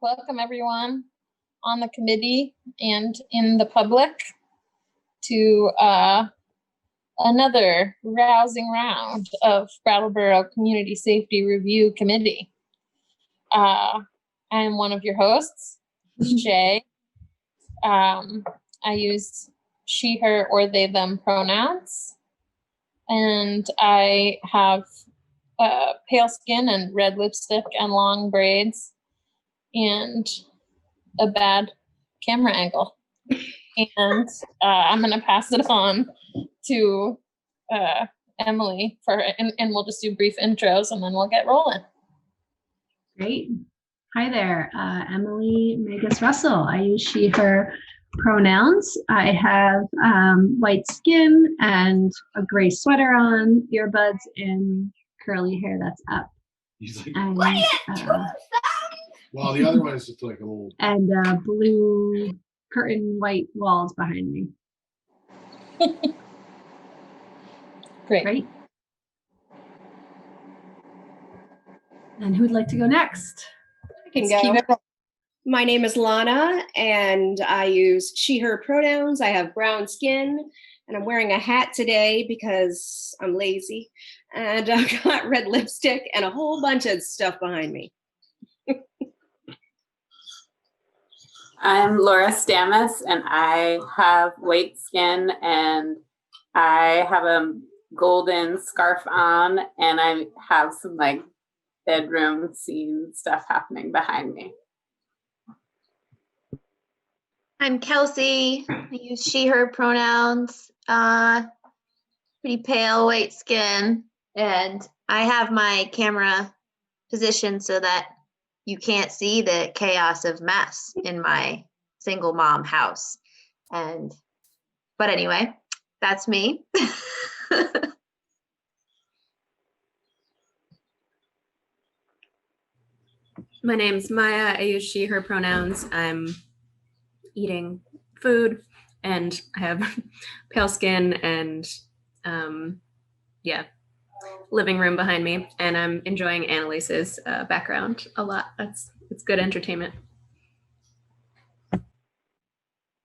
Welcome everyone on the committee and in the public to another rousing round of Brattleboro Community Safety Review Committee. I am one of your hosts, Shay. I use she, her, or they, them pronouns. And I have pale skin and red lipstick and long braids and a bad camera angle. And I'm going to pass it on to Emily and we'll just do brief intros and then we'll get rolling. Great. Hi there, Emily Megas Russell. I use she, her pronouns. I have white skin and a gray sweater on, earbuds, and curly hair that's up. He's like, And, well, the other one is just like a little. And blue curtain white walls behind me. Great. And who'd like to go next? I can go. My name is Lana, and I use she, her pronouns. I have brown skin, and I'm wearing a hat today because I'm lazy. And I've got red lipstick and a whole bunch of stuff behind me. I'm Laura Stamus, and I have white skin, and I have a golden scarf on, and I have some like bedroom scene stuff happening behind me. I'm Kelsey. I use she, her pronouns. Pretty pale white skin. And I have my camera positioned so that you can't see the chaos of mess in my single mom house. But anyway, that's me. My name's Maya. I use she, her pronouns. I'm eating food and I have pale skin and living room behind me, and I'm enjoying Annalise's background a lot. It's good entertainment. Hi,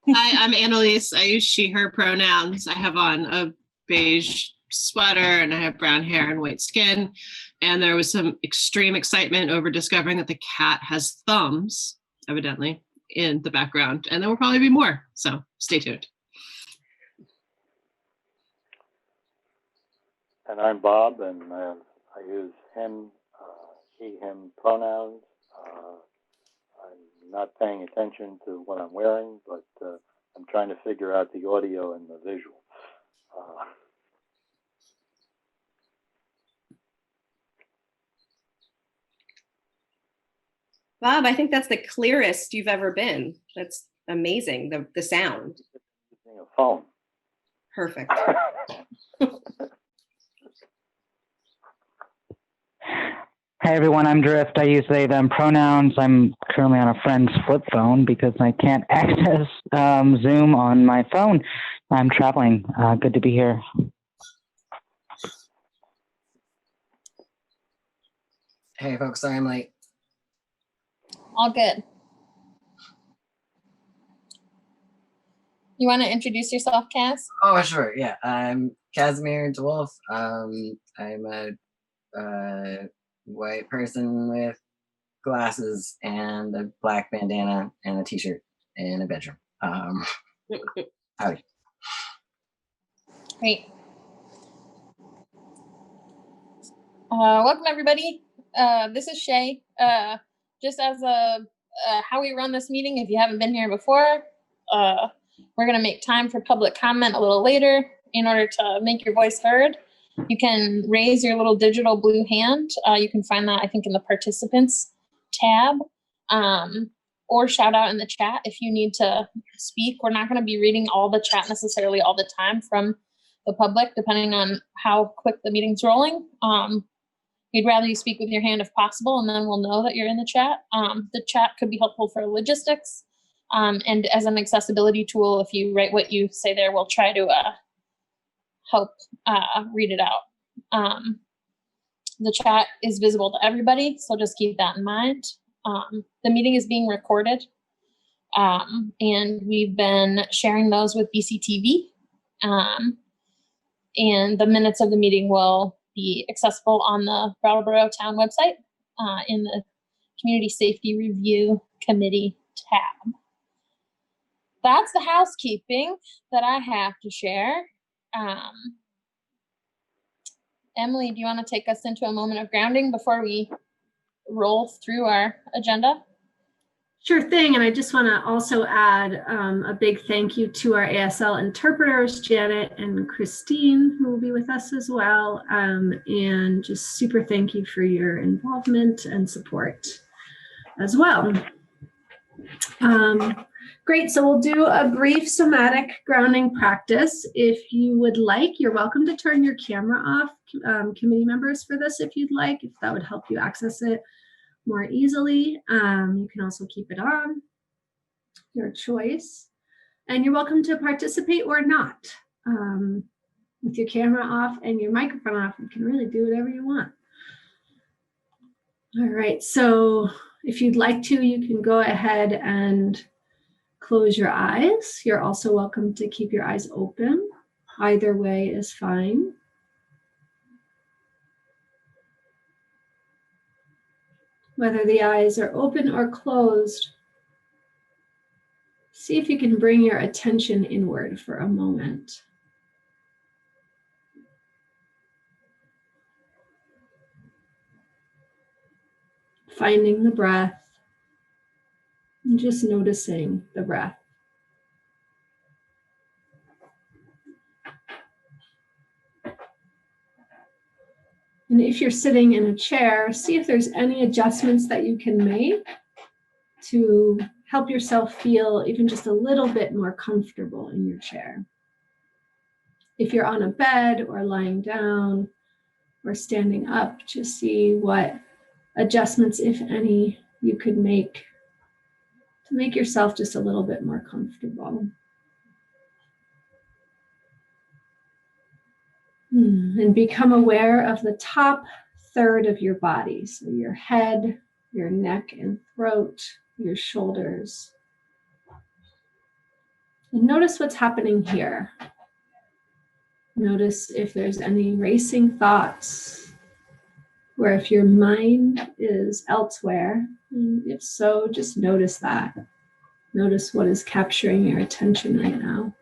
I'm Annalise. I use she, her pronouns. I have on a beige sweater and I have brown hair and white skin. And there was some extreme excitement over discovering that the cat has thumbs, evidently, in the background. And there will probably be more. So stay tuned. And I'm Bob, and I use him, he, him pronouns. I'm not paying attention to what I'm wearing, but I'm trying to figure out the audio and the visual. Bob, I think that's the clearest you've ever been. That's amazing, the sound. Using a phone. Perfect. Hi everyone, I'm Drift. I use they, them pronouns. I'm currently on a friend's flip phone because I can't access Zoom on my phone. I'm traveling. Good to be here. Hey folks, sorry I'm late. All good. You want to introduce yourself, Kaz? Oh, sure. Yeah, I'm Casimir DeWolf. I'm a white person with glasses and a black bandana and a t-shirt in a bedroom. Howdy. Great. Welcome everybody. This is Shay. Just as how we run this meeting, if you haven't been here before, we're going to make time for public comment a little later in order to make your voice heard. You can raise your little digital blue hand. You can find that, I think, in the participants tab, or shout out in the chat if you need to speak. We're not going to be reading all the chat necessarily all the time from the public, depending on how quick the meeting's rolling. We'd rather you speak with your hand if possible, and then we'll know that you're in the chat. The chat could be helpful for logistics, and as an accessibility tool, if you write what you say there, we'll try to help read it out. The chat is visible to everybody, so just keep that in mind. The meeting is being recorded, and we've been sharing those with BCTV. And the minutes of the meeting will be accessible on the Brattleboro Town website in the Community Safety Review Committee tab. That's the housekeeping that I have to share. Emily, do you want to take us into a moment of grounding before we roll through our agenda? Sure thing. And I just want to also add a big thank you to our ASL interpreters, Janet and Christine, who will be with us as well. And just super thank you for your involvement and support as well. Great. So we'll do a brief somatic grounding practice. If you would like, you're welcome to turn your camera off, committee members, for this if you'd like, if that would help you access it more easily. You can also keep it on, your choice. And you're welcome to participate or not. With your camera off and your microphone off, you can really do whatever you want. All right, so if you'd like to, you can go ahead and close your eyes. You're also welcome to keep your eyes open. Either way is fine. Whether the eyes are open or closed, see if you can bring your attention inward for a moment. Finding the breath and just noticing the breath. And if you're sitting in a chair, see if there's any adjustments that you can make to help yourself feel even just a little bit more comfortable in your chair. If you're on a bed or lying down or standing up, just see what adjustments, if any, you could make to make yourself just a little bit more comfortable. And become aware of the top third of your body. So your head, your neck and throat, your shoulders. And notice what's happening here. Notice if there's any racing thoughts, or if your mind is elsewhere. And if so, just notice that. Notice what is capturing your attention right now.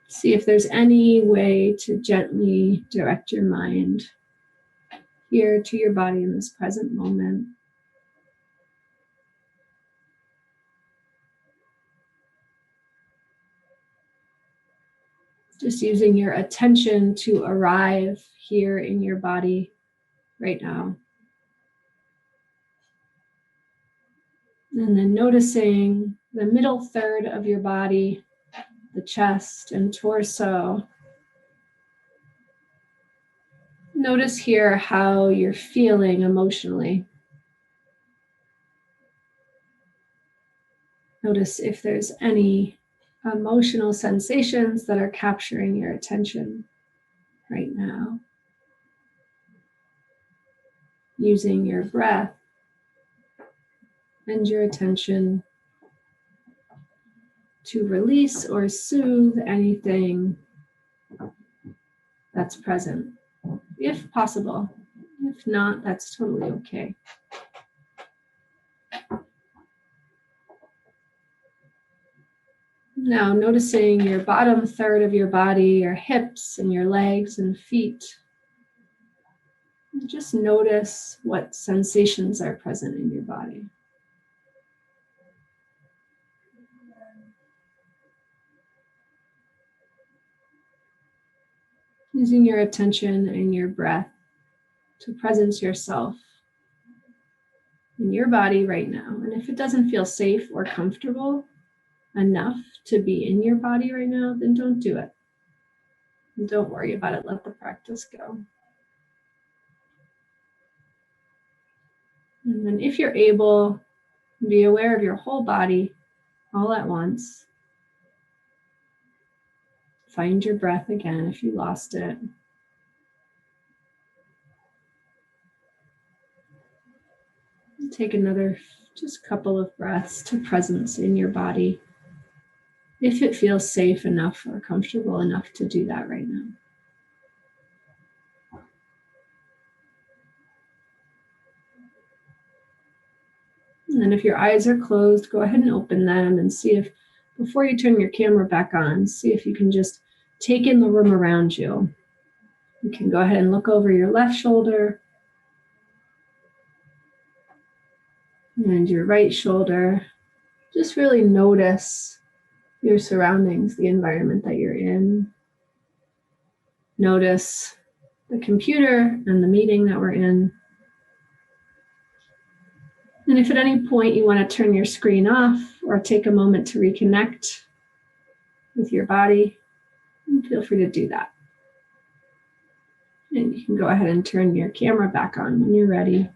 See if there's any way to gently direct your mind here to your body in this present moment. Just using your attention to arrive here in your body right now. And then noticing the middle third of your body, the chest and torso. Notice here how you're feeling emotionally. Notice if there's any emotional sensations that are capturing your attention right now. Using your breath and your attention to release or soothe anything that's present, if possible. If not, that's totally okay. Now, noticing your bottom third of your body, your hips and your legs and feet. And just notice what sensations are present in your body. Using your attention and your breath to presence yourself in your body right now. And if it doesn't feel safe or comfortable enough to be in your body right now, then don't do it. And don't worry about it. Let the practice go. And then if you're able, be aware of your whole body all at once. Find your breath again if you lost it. Take another just couple of breaths to presence in your body, if it feels safe enough or comfortable enough to do that right now. And then if your eyes are closed, go ahead and open them and see if, before you turn your camera back on, see if you can just take in the room around you. You can go ahead and look over your left shoulder and your right shoulder. Just really notice your surroundings, the environment that you're in. Notice the computer and the meeting that we're in. And if at any point you want to turn your screen off or take a moment to reconnect with your body, feel free to do that. And you can go ahead and turn your camera back on when you're ready.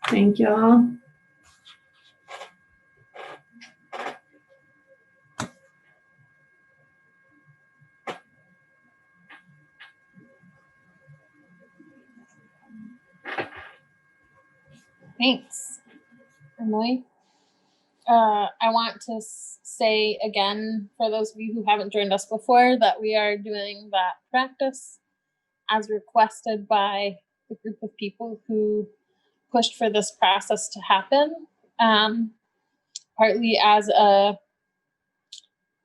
Thank y'all. Thanks, Emily. I want to say again, for those of you who haven't joined us before, that we are doing that practice as requested by the group of people who pushed for this process to happen, partly as a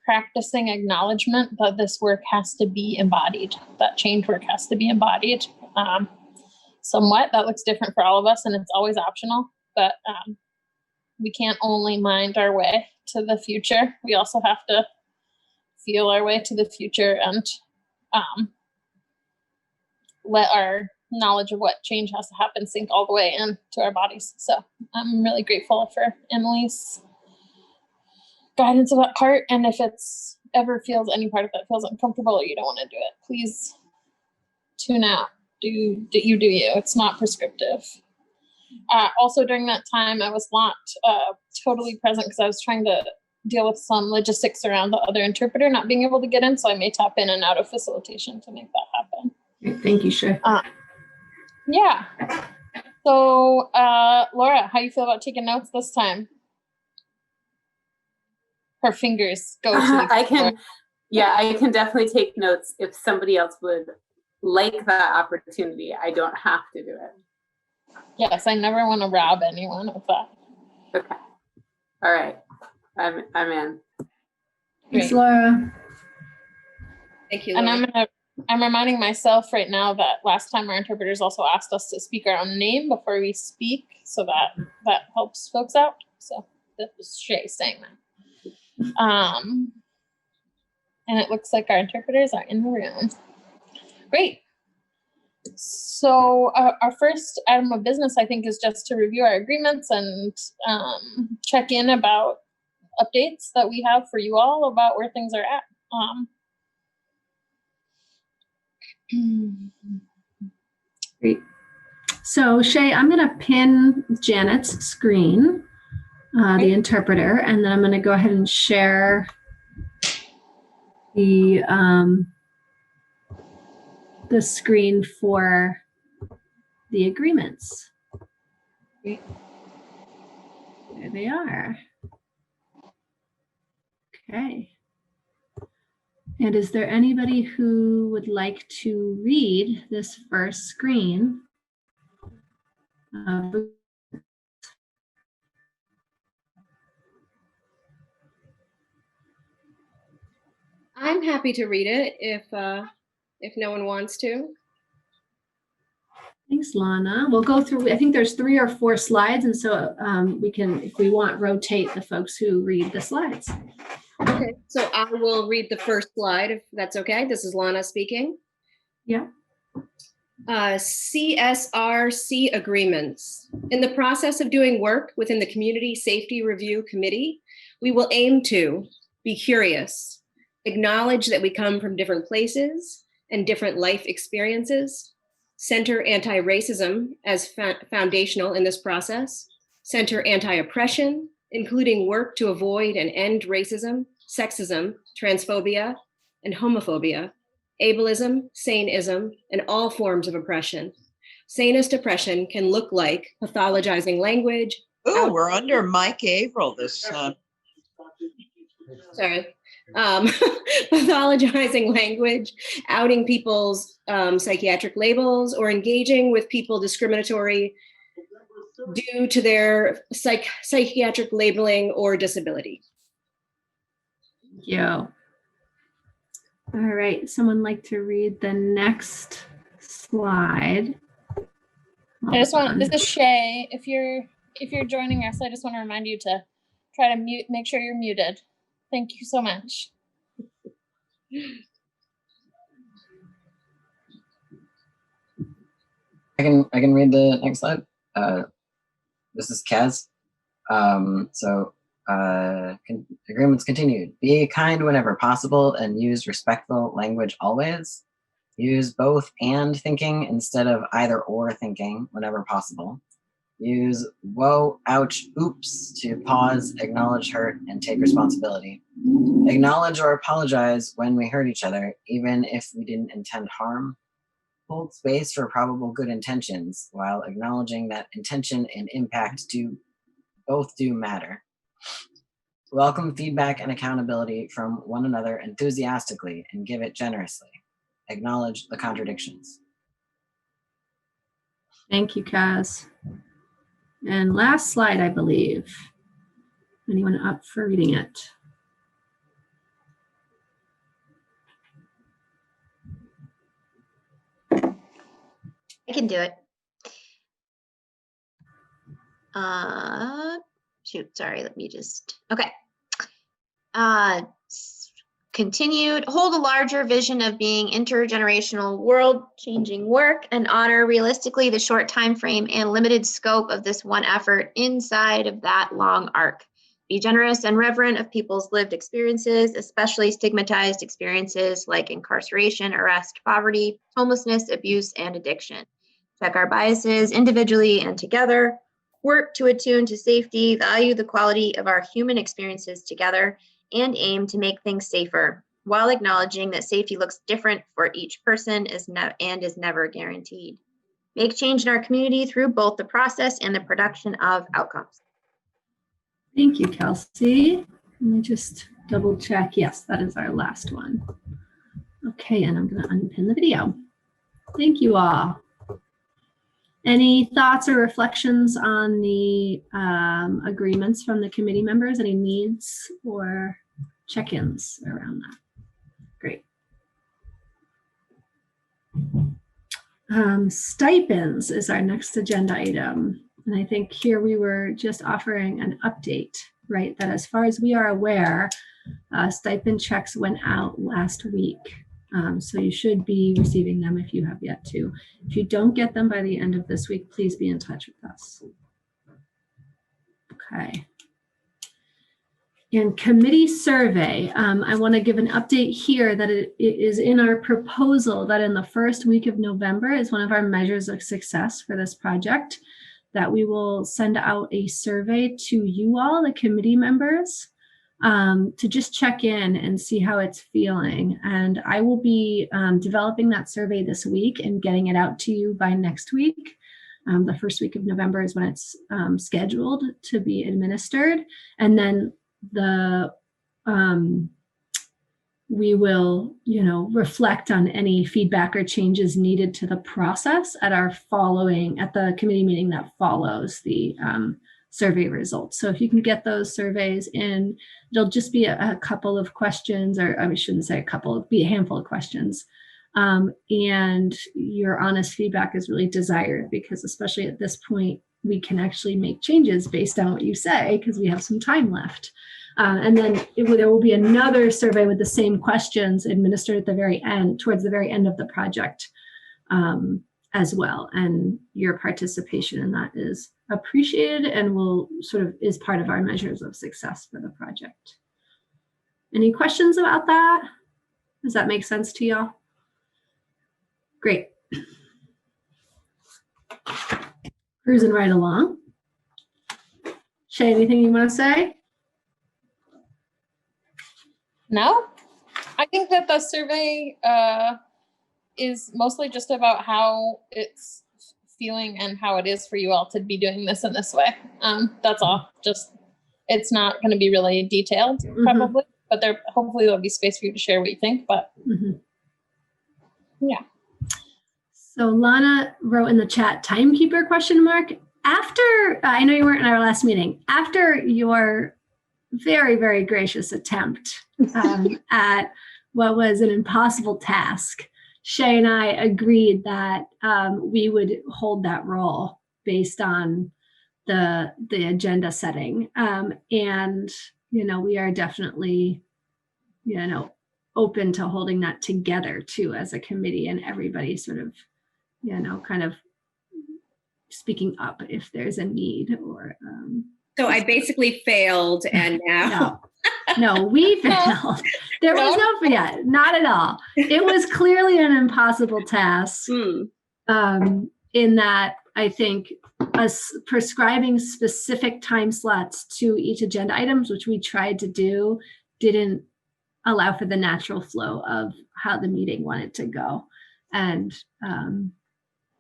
practicing acknowledgement that this work has to be embodied, that change work has to be embodied. Somewhat, that looks different for all of us, and it's always optional, but we can't only mind our way to the future. We also have to feel our way to the future and let our knowledge of what change has to happen sink all the way into our bodies. So I'm really grateful for Emily's guidance of that part. And if it's ever feels any part of that feels uncomfortable or you don't want to do it, please tune out. Do you. It's not prescriptive. Also during that time, I was not totally present because I was trying to deal with some logistics around the other interpreter not being able to get in. So I may tap in and out of facilitation to make that happen. Great. Thank you, Shay. Yeah. So Laura, how you feel about taking notes this time? Her fingers go to the I can definitely take notes if somebody else would like that opportunity. I don't have to do it. Yes, I never want to rob anyone of that. Okay. All right. I'm in. Thanks, Laura. Thank you, Laura. And I'm reminding myself right now that last time our interpreters also asked us to speak our own name before we speak, so that helps folks out. So that was Shay saying that. And it looks like our interpreters are in the room. Great. So our first item of business, I think, is just to review our agreements and check in about updates that we have for you all about where things are at. Great. So Shay, I'm going to pin Janet's screen, the interpreter, and then I'm going to go ahead and share the screen for the agreements. There they are. Okay. And is there anybody who would like to read this first screen? I'm happy to read it if no one wants to. Thanks, Lana. We'll go through, I think there's 3 or 4 slides, and so we can, if we want, rotate the folks who read the slides. Okay, so I will read the first slide, if that's okay. This is Lana speaking. Yeah. CSRC agreements. In the process of doing work within the Community Safety Review Committee, we will aim to be curious, acknowledge that we come from different places and different life experiences, center anti-racism as foundational in this process, center anti-oppression, including work to avoid and end racism, sexism, transphobia, and homophobia, ableism, saneism, and all forms of oppression. Sanist oppression can look like pathologizing language. Oh, we're under Mike Averill this Pathologizing language, outing people's psychiatric labels, or engaging with people discriminatory due to their psychiatric labeling or disability. Thank you. All right, someone like to read the next slide. This is Shay. If you're joining us, I just want to remind you to try to make sure you're muted. Thank you so much. I can read the next slide. This is Kaz. Agreements continued. Be kind whenever possible and use respectful language always. Use both and thinking instead of either or thinking whenever possible. Use whoa, ouch, oops to pause, acknowledge hurt, and take responsibility. Acknowledge or apologize when we hurt each other, even if we didn't intend harm. Hold space for probable good intentions while acknowledging that intention and impact both do matter. Welcome feedback and accountability from one another enthusiastically and give it generously. Acknowledge the contradictions. Thank you, Kaz. And last slide, I believe. Anyone up for reading it? I can do it. Shoot, sorry, let me just, okay. Continued, hold a larger vision of being intergenerational, world-changing work and honor realistically the short time frame and limited scope of this one effort inside of that long arc. Be generous and reverent of people's lived experiences, especially stigmatized experiences like incarceration, arrest, poverty, homelessness, abuse, and addiction. Check our biases individually and together. Work to attune to safety, value the quality of our human experiences together, and aim to make things safer, while acknowledging that safety looks different for each person and is never guaranteed. Make change in our community through both the process and the production of outcomes. Thank you, Kelsey. Let me just double check. Yes, that is our last one. Okay, and I'm going to unpin the video. Thank you all. Any thoughts or reflections on the agreements from the committee members? Any needs or check-ins around that? Great. Stipends is our next agenda item. And I think here we were just offering an update, right? That as far as we are aware, stipend checks went out last week. So you should be receiving them if you have yet to. If you don't get them by the end of this week, please be in touch with us. Okay. And committee survey, I want to give an update here that it is in our proposal that in the first week of November is one of our measures of success for this project, that we will send out a survey to you all, the committee members, to just check in and see how it's feeling. And I will be developing that survey this week and getting it out to you by next week. The first week of November is when it's scheduled to be administered. And then we will, reflect on any feedback or changes needed to the process at the committee meeting that follows the survey results. So if you can get those surveys in, it'll just be a couple of questions, or I shouldn't say a couple, it'll be a handful of questions. And your honest feedback is really desired, because especially at this point, we can actually make changes based on what you say, because we have some time left. And then there will be another survey with the same questions administered at the very end, towards the very end of the project as well. And your participation in that is appreciated and is part of our measures of success for the project. Any questions about that? Does that make sense to y'all? Great. Cruising right along. Shay, anything you want to say? No, I think that the survey is mostly just about how it's feeling and how it is for you all to be doing this in this way. That's all. Just, it's not going to be really detailed, probably, but hopefully there'll be space for you to share what you think. But yeah. So Lana wrote in the chat, timekeeper ? After, I know you weren't in our last meeting, after your very, very gracious attempt at what was an impossible task, Shay and I agreed that we would hold that role based on the agenda setting. And, we are definitely, open to holding that together too as a committee, and everybody sort of, kind of speaking up if there's a need or. So I basically failed, and now. No, we failed. There was not at all. It was clearly an impossible task. In that I think us prescribing specific time slots to each agenda items, which we tried to do, didn't allow for the natural flow of how the meeting wanted to go, and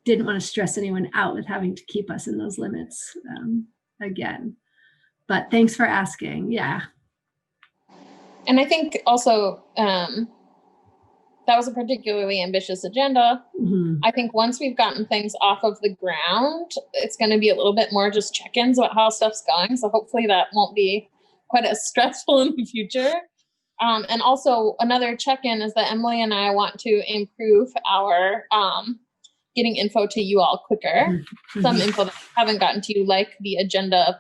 didn't want to stress anyone out with having to keep us in those limits again. But thanks for asking. Yeah. And I think also that was a particularly ambitious agenda. I think once we've gotten things off of the ground, it's going to be a little bit more just check-ins about how stuff's going. So hopefully that won't be quite as stressful in the future. And also another check-in is that Emily and I want to improve our getting info to you all quicker. Some info that I haven't gotten to you, like the agenda,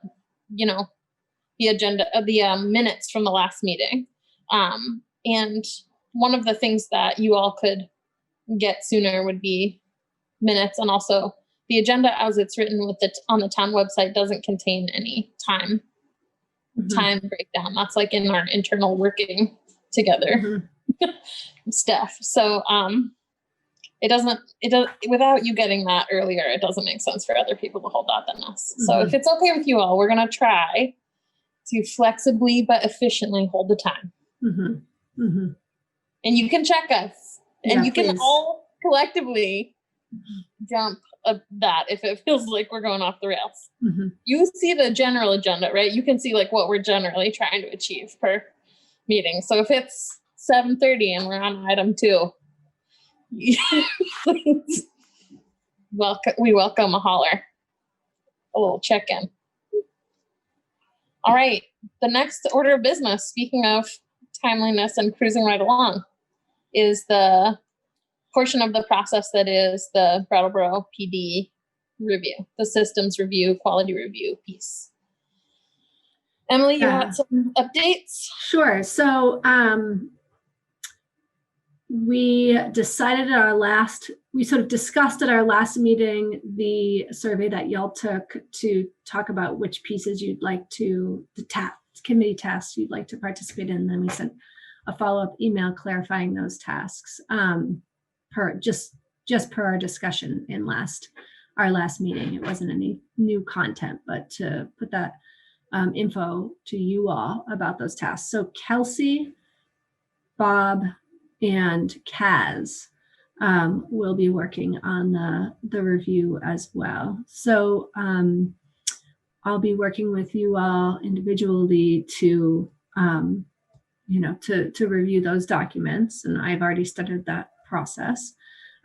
the minutes from the last meeting. And one of the things that you all could get sooner would be minutes, and also the agenda as it's written on the town website doesn't contain any time breakdown. That's like in our internal working together stuff. So it does without you getting that earlier, it doesn't make sense for other people to hold that than us. So if it's okay with you all, we're gonna try to flexibly but efficiently hold the time. And you can check us, and you can all collectively jump that if it feels like we're going off the rails. You see the general agenda, right? You can see like what we're generally trying to achieve per meeting. So if it's 7:30 and we're on item 2, please we welcome a holler, a little check-in. All right, the next order of business, speaking of timeliness and cruising right along, is the portion of the process that is the Brattleboro PD review, the systems review, quality review piece. Emily, you had some updates? Sure. So we decided we sort of discussed at our last meeting the survey that y'all took to talk about which pieces you'd like to, committee tasks you'd like to participate in. Then we sent a follow-up email clarifying those tasks per our discussion in our last meeting. It wasn't any new content, but to put that info to you all about those tasks. So Kelsey, Bob, and Kaz will be working on the review as well. So I'll be working with you all individually to review those documents, and I've already started that process.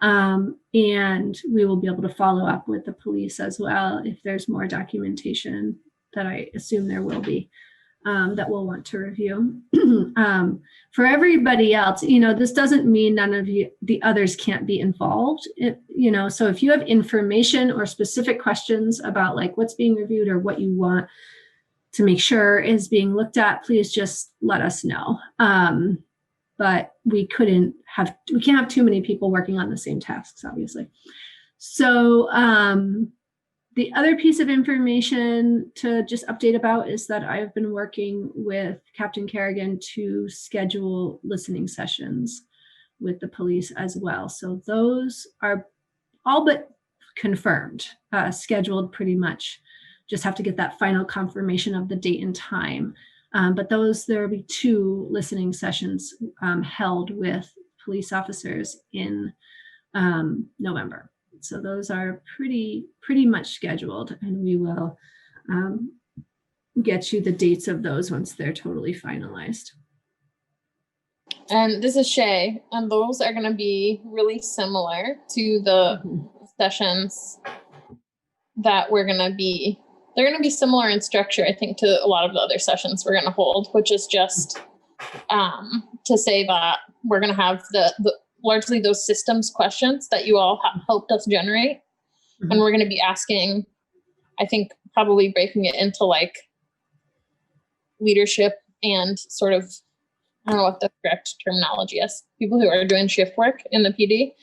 And we will be able to follow up with the police as well if there's more documentation that I assume there will be that we'll want to review. For everybody else, this doesn't mean none of the others can't be involved. So if you have information or specific questions about like what's being reviewed or what you want to make sure is being looked at, please just let us know. But we can't have too many people working on the same tasks, obviously. So the other piece of information to just update about is that I've been working with Captain Kerrigan to schedule listening sessions with the police as well. So those are all but confirmed, scheduled pretty much just have to get that final confirmation of the date and time. But there will be 2 listening sessions held with police officers in November. So those are pretty much scheduled, and we will get you the dates of those once they're totally finalized. And this is Shay, and those are going to be really similar to the sessions that they're going to be similar in structure, I think, to a lot of the other sessions we're going to hold, which is just to say that we're going to have the largely those systems questions that you all have helped us generate. Mm-hmm. And we're going to be asking, I think, probably breaking it into like leadership and sort of, I don't know what the correct terminology is, people who are doing shift work in the PD,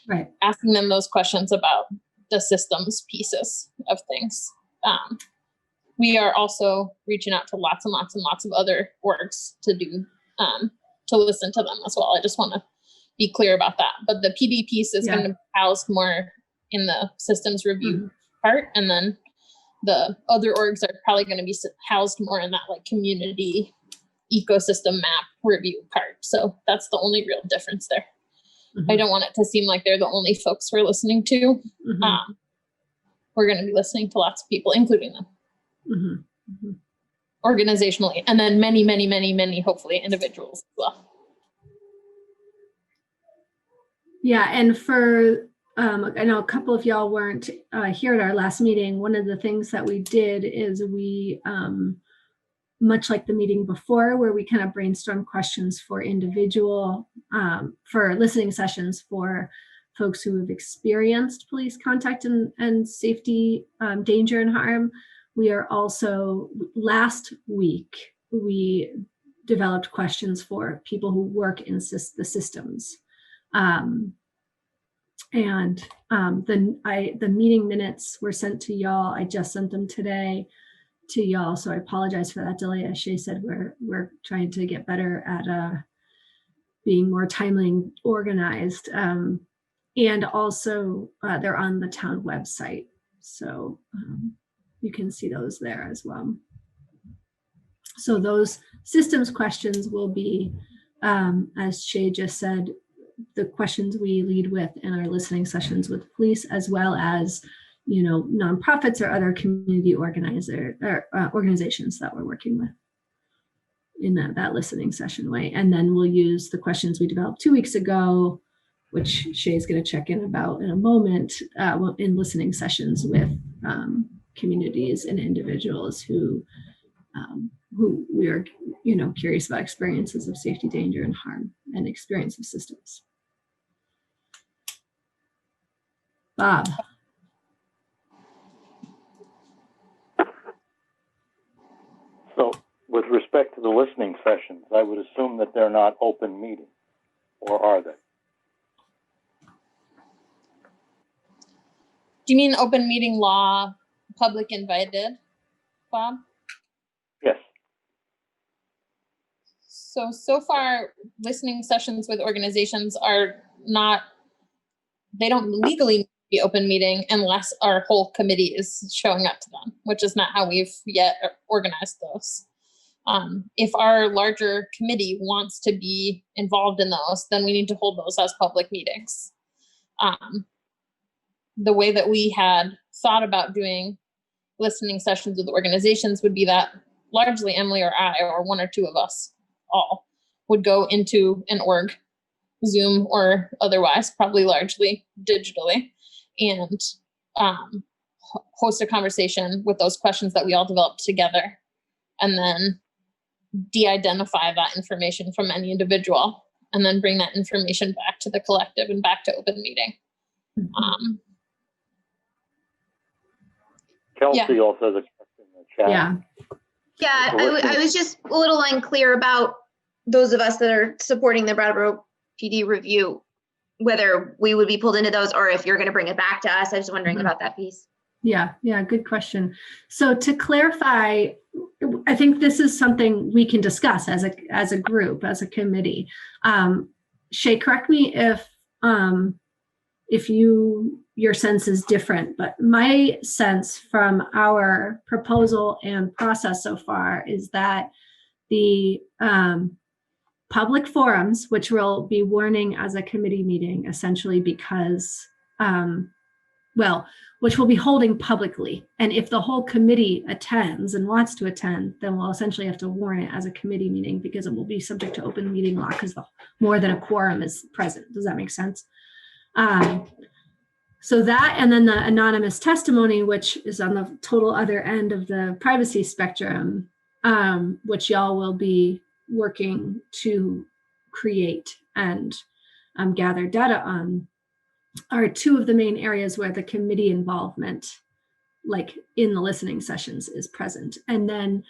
right? Asking them those questions about the systems pieces of things. We are also reaching out to lots and lots and lots of other orgs to do, to listen to them as well. I just want to be clear about that. But the PD piece is going to be housed more in the systems review part. And then the other orgs are probably going to be housed more in that like community ecosystem map review part. So that's the only real difference there. I don't want it to seem like they're the only folks we're listening to. We're going to be listening to lots of people, including them. Organizationally, and then many, many, many, many, hopefully, individuals as well. Yeah, and for, I know a couple of y'all weren't here at our last meeting. One of the things that we did is we, much like the meeting before, where we kind of brainstorm questions for individual, for listening sessions for folks who have experienced police contact and safety, danger and harm. We are also, last week, we developed questions for people who work in the systems. The meeting minutes were sent to y'all. I just sent them today to y'all, so I apologize for that delay. As Shay said, we're trying to get better at being more timely and organized. And also, they're on the town website, so you can see those there as well. So those systems questions will be, as Shay just said, the questions we lead with in our listening sessions with police, as well as, you know, nonprofits or other community organizations that we're working with in that listening session way. And then we'll use the questions we developed 2 weeks ago, which Shay's going to check in about in a moment, in listening sessions with communities and individuals who we are, you know, curious about experiences of safety, danger, and harm, and experience of systems. Bob. So with respect to the listening sessions, I would assume that they're not open meetings, or are they? Do you mean open meeting law, public invited, Bob? Yes. So far, listening sessions with organizations are not, they don't legally need to be open meeting unless our whole committee is showing up to them, which is not how we've yet organized those. If our larger committee wants to be involved in those, then we need to hold those as public meetings. The way that we had thought about doing listening sessions with organizations would be that largely Emily or I, or one or two of us all, would go into an org, Zoom or otherwise, probably largely digitally, and host a conversation with those questions that we all developed together, and then de-identify that information from any individual, and then bring that information back to the collective and back to open meeting. Kelsey also has a question in the chat. Yeah, I was just a little unclear about those of us that are supporting the Brattleboro PD review, whether we would be pulled into those or if you're going to bring it back to us. I was wondering about that piece. Yeah, good question. So to clarify, I think this is something we can discuss as a group, as a committee. Shay, correct me if you your sense is different, but my sense from our proposal and process so far is that the public forums, which we'll be warning as a committee meeting, essentially because, which we'll be holding publicly. And if the whole committee attends and wants to attend, then we'll essentially have to warn it as a committee meeting because it will be subject to open meeting law because more than a quorum is present. Does that make sense? So that, and then the anonymous testimony, which is on the total other end of the privacy spectrum, which y'all will be working to create and gather data on, are two of the main areas where the committee involvement, like in the listening sessions, is present. And then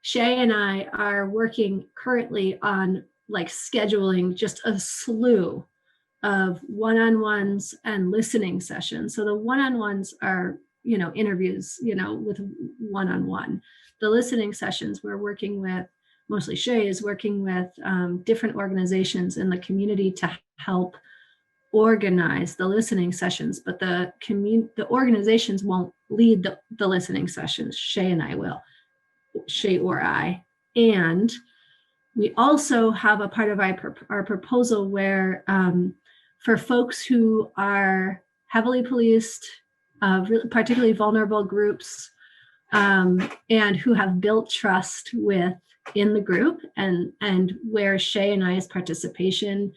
Shay and I are working currently on like scheduling just a slew of one-on-ones and listening sessions. So the one-on-ones are, interviews, with one-on-one. The listening sessions we're working with, mostly Shay is working with different organizations in the community to help organize the listening sessions, but the organizations won't lead the listening sessions. Shay and I will, Shay or I. And we also have a part of our proposal where for folks who are heavily policed, particularly vulnerable groups, and who have built trust in the group, and where Shay and I's participation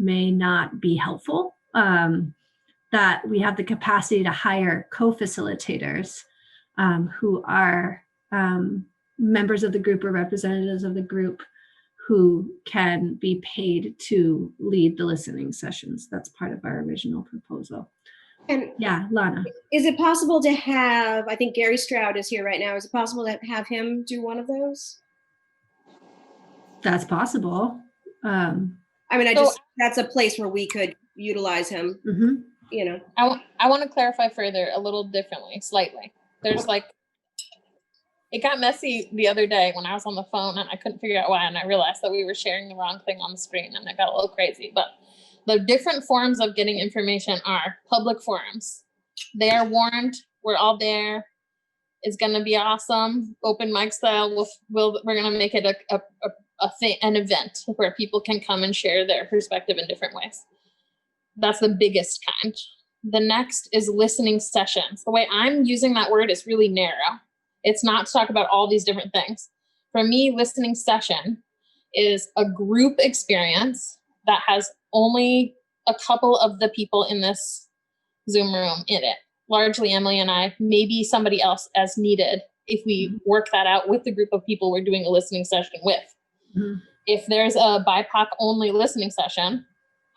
may not be helpful, that we have the capacity to hire co-facilitators who are members of the group or representatives of the group who can be paid to lead the listening sessions. That's part of our original proposal. And yeah, Lana. Is it possible to have, I think Gary Stroud is here right now, is it possible to have him do one of those? That's possible. That's a place where we could utilize him. Mm-hmm. I want to clarify further a little differently, slightly. There's it got messy the other day when I was on the phone and I couldn't figure out why, and I realized that we were sharing the wrong thing on the screen and it got a little crazy. But the different forms of getting information are public forums. They are warned. We're all there. It's going to be awesome. Open mic style. We're going to make it an event where people can come and share their perspective in different ways. That's the biggest kind. The next is listening sessions. The way I'm using that word is really narrow. It's not to talk about all these different things. For me, listening session is a group experience that has only a couple of the people in this Zoom room in it. Largely Emily and I, maybe somebody else as needed if we work that out with the group of people we're doing a listening session with. Mm-hmm. If there's a BIPOC only listening session,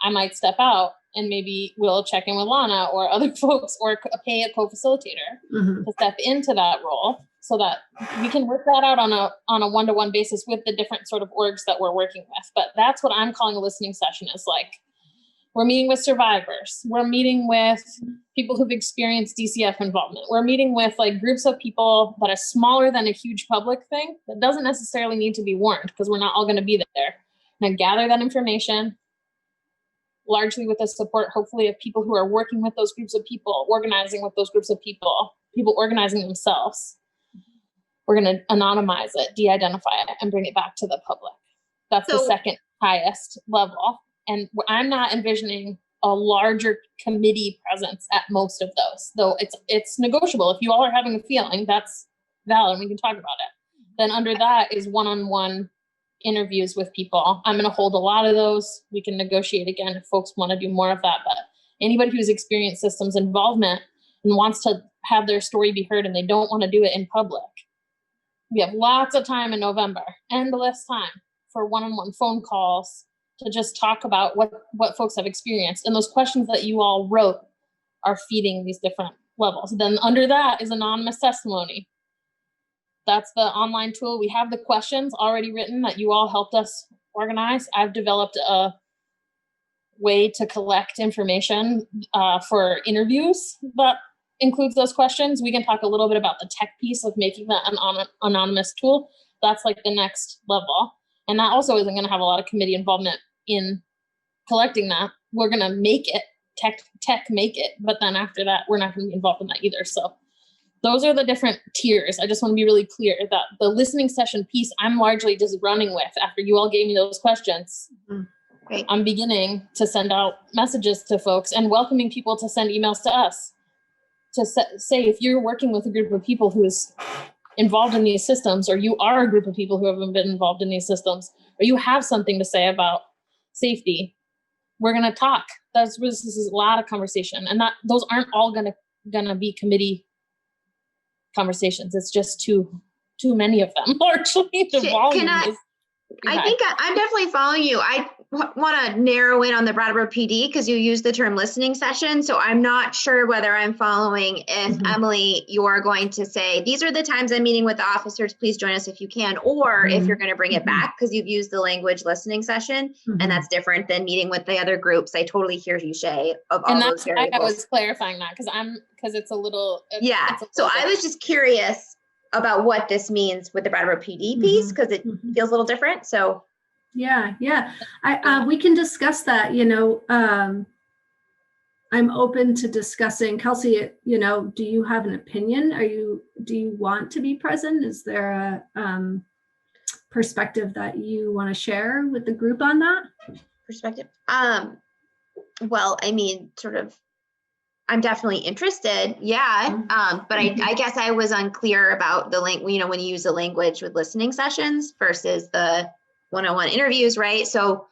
I might step out and maybe we'll check in with Lana or other folks or pay a co-facilitator to step into that role so that we can work that out on a one-to-one basis with the different sort of orgs that we're working with. But that's what I'm calling a listening session, is like, we're meeting with survivors. We're meeting with people who've experienced DCF involvement. We're meeting with like groups of people that are smaller than a huge public thing that doesn't necessarily need to be warned because we're not all going to be there. And gather that information, largely with the support, hopefully, of people who are working with those groups of people, organizing with those groups of people organizing themselves. We're going to anonymize it, de-identify it, and bring it back to the public. That's the second highest level. And I'm not envisioning a larger committee presence at most of those, though it's negotiable. If you all are having a feeling, that's valid, and we can talk about it. Then under that is one-on-one interviews with people. I'm going to hold a lot of those. We can negotiate again if folks want to do more of that. But anybody who's experienced systems involvement and wants to have their story be heard and they don't want to do it in public, we have lots of time in November, endless time for one-on-one phone calls to just talk about what folks have experienced. And those questions that you all wrote are feeding these different levels. Then under that is anonymous testimony. That's the online tool. We have the questions already written that you all helped us organize. I've developed a way to collect information for interviews that includes those questions. We can talk a little bit about the tech piece of making that an anonymous tool. That's like the next level. And that also isn't going to have a lot of committee involvement in collecting that. We're going to make it tech make it, but then after that, we're not going to be involved in that either. So those are the different tiers. I just want to be really clear that the listening session piece, I'm largely just running with after you all gave me those questions. Great. I'm beginning to send out messages to folks and welcoming people to send emails to us to say, if you're working with a group of people who is involved in these systems, or you are a group of people who haven't been involved in these systems, or you have something to say about safety, we're going to talk. This is a lot of conversation, and those aren't all going to be committee conversations. It's just too many of them. Largely, the volume is. I think I'm definitely following you. I want to narrow in on the Brattleboro PD because you used the term listening session. So I'm not sure whether I'm following if Emily, you're going to say, these are the times I'm meeting with the officers, please join us if you can, or if you're going to bring it back because you've used the language listening session and that's different than meeting with the other groups. I totally hear you, Shay, of all And those that's why variables. I was clarifying that because it's a little. So I was just curious about what this means with the Brattleboro PD piece because it feels a little different. So yeah. We can discuss that. I'm open to discussing. Kelsey, do you have an opinion? Do you want to be present? Is there a perspective that you want to share with the group on that? Perspective? Well, I mean, sort of, I'm definitely interested. Yeah. But I guess I was unclear about the when you use the language with listening sessions versus the one-on-one interviews, right? So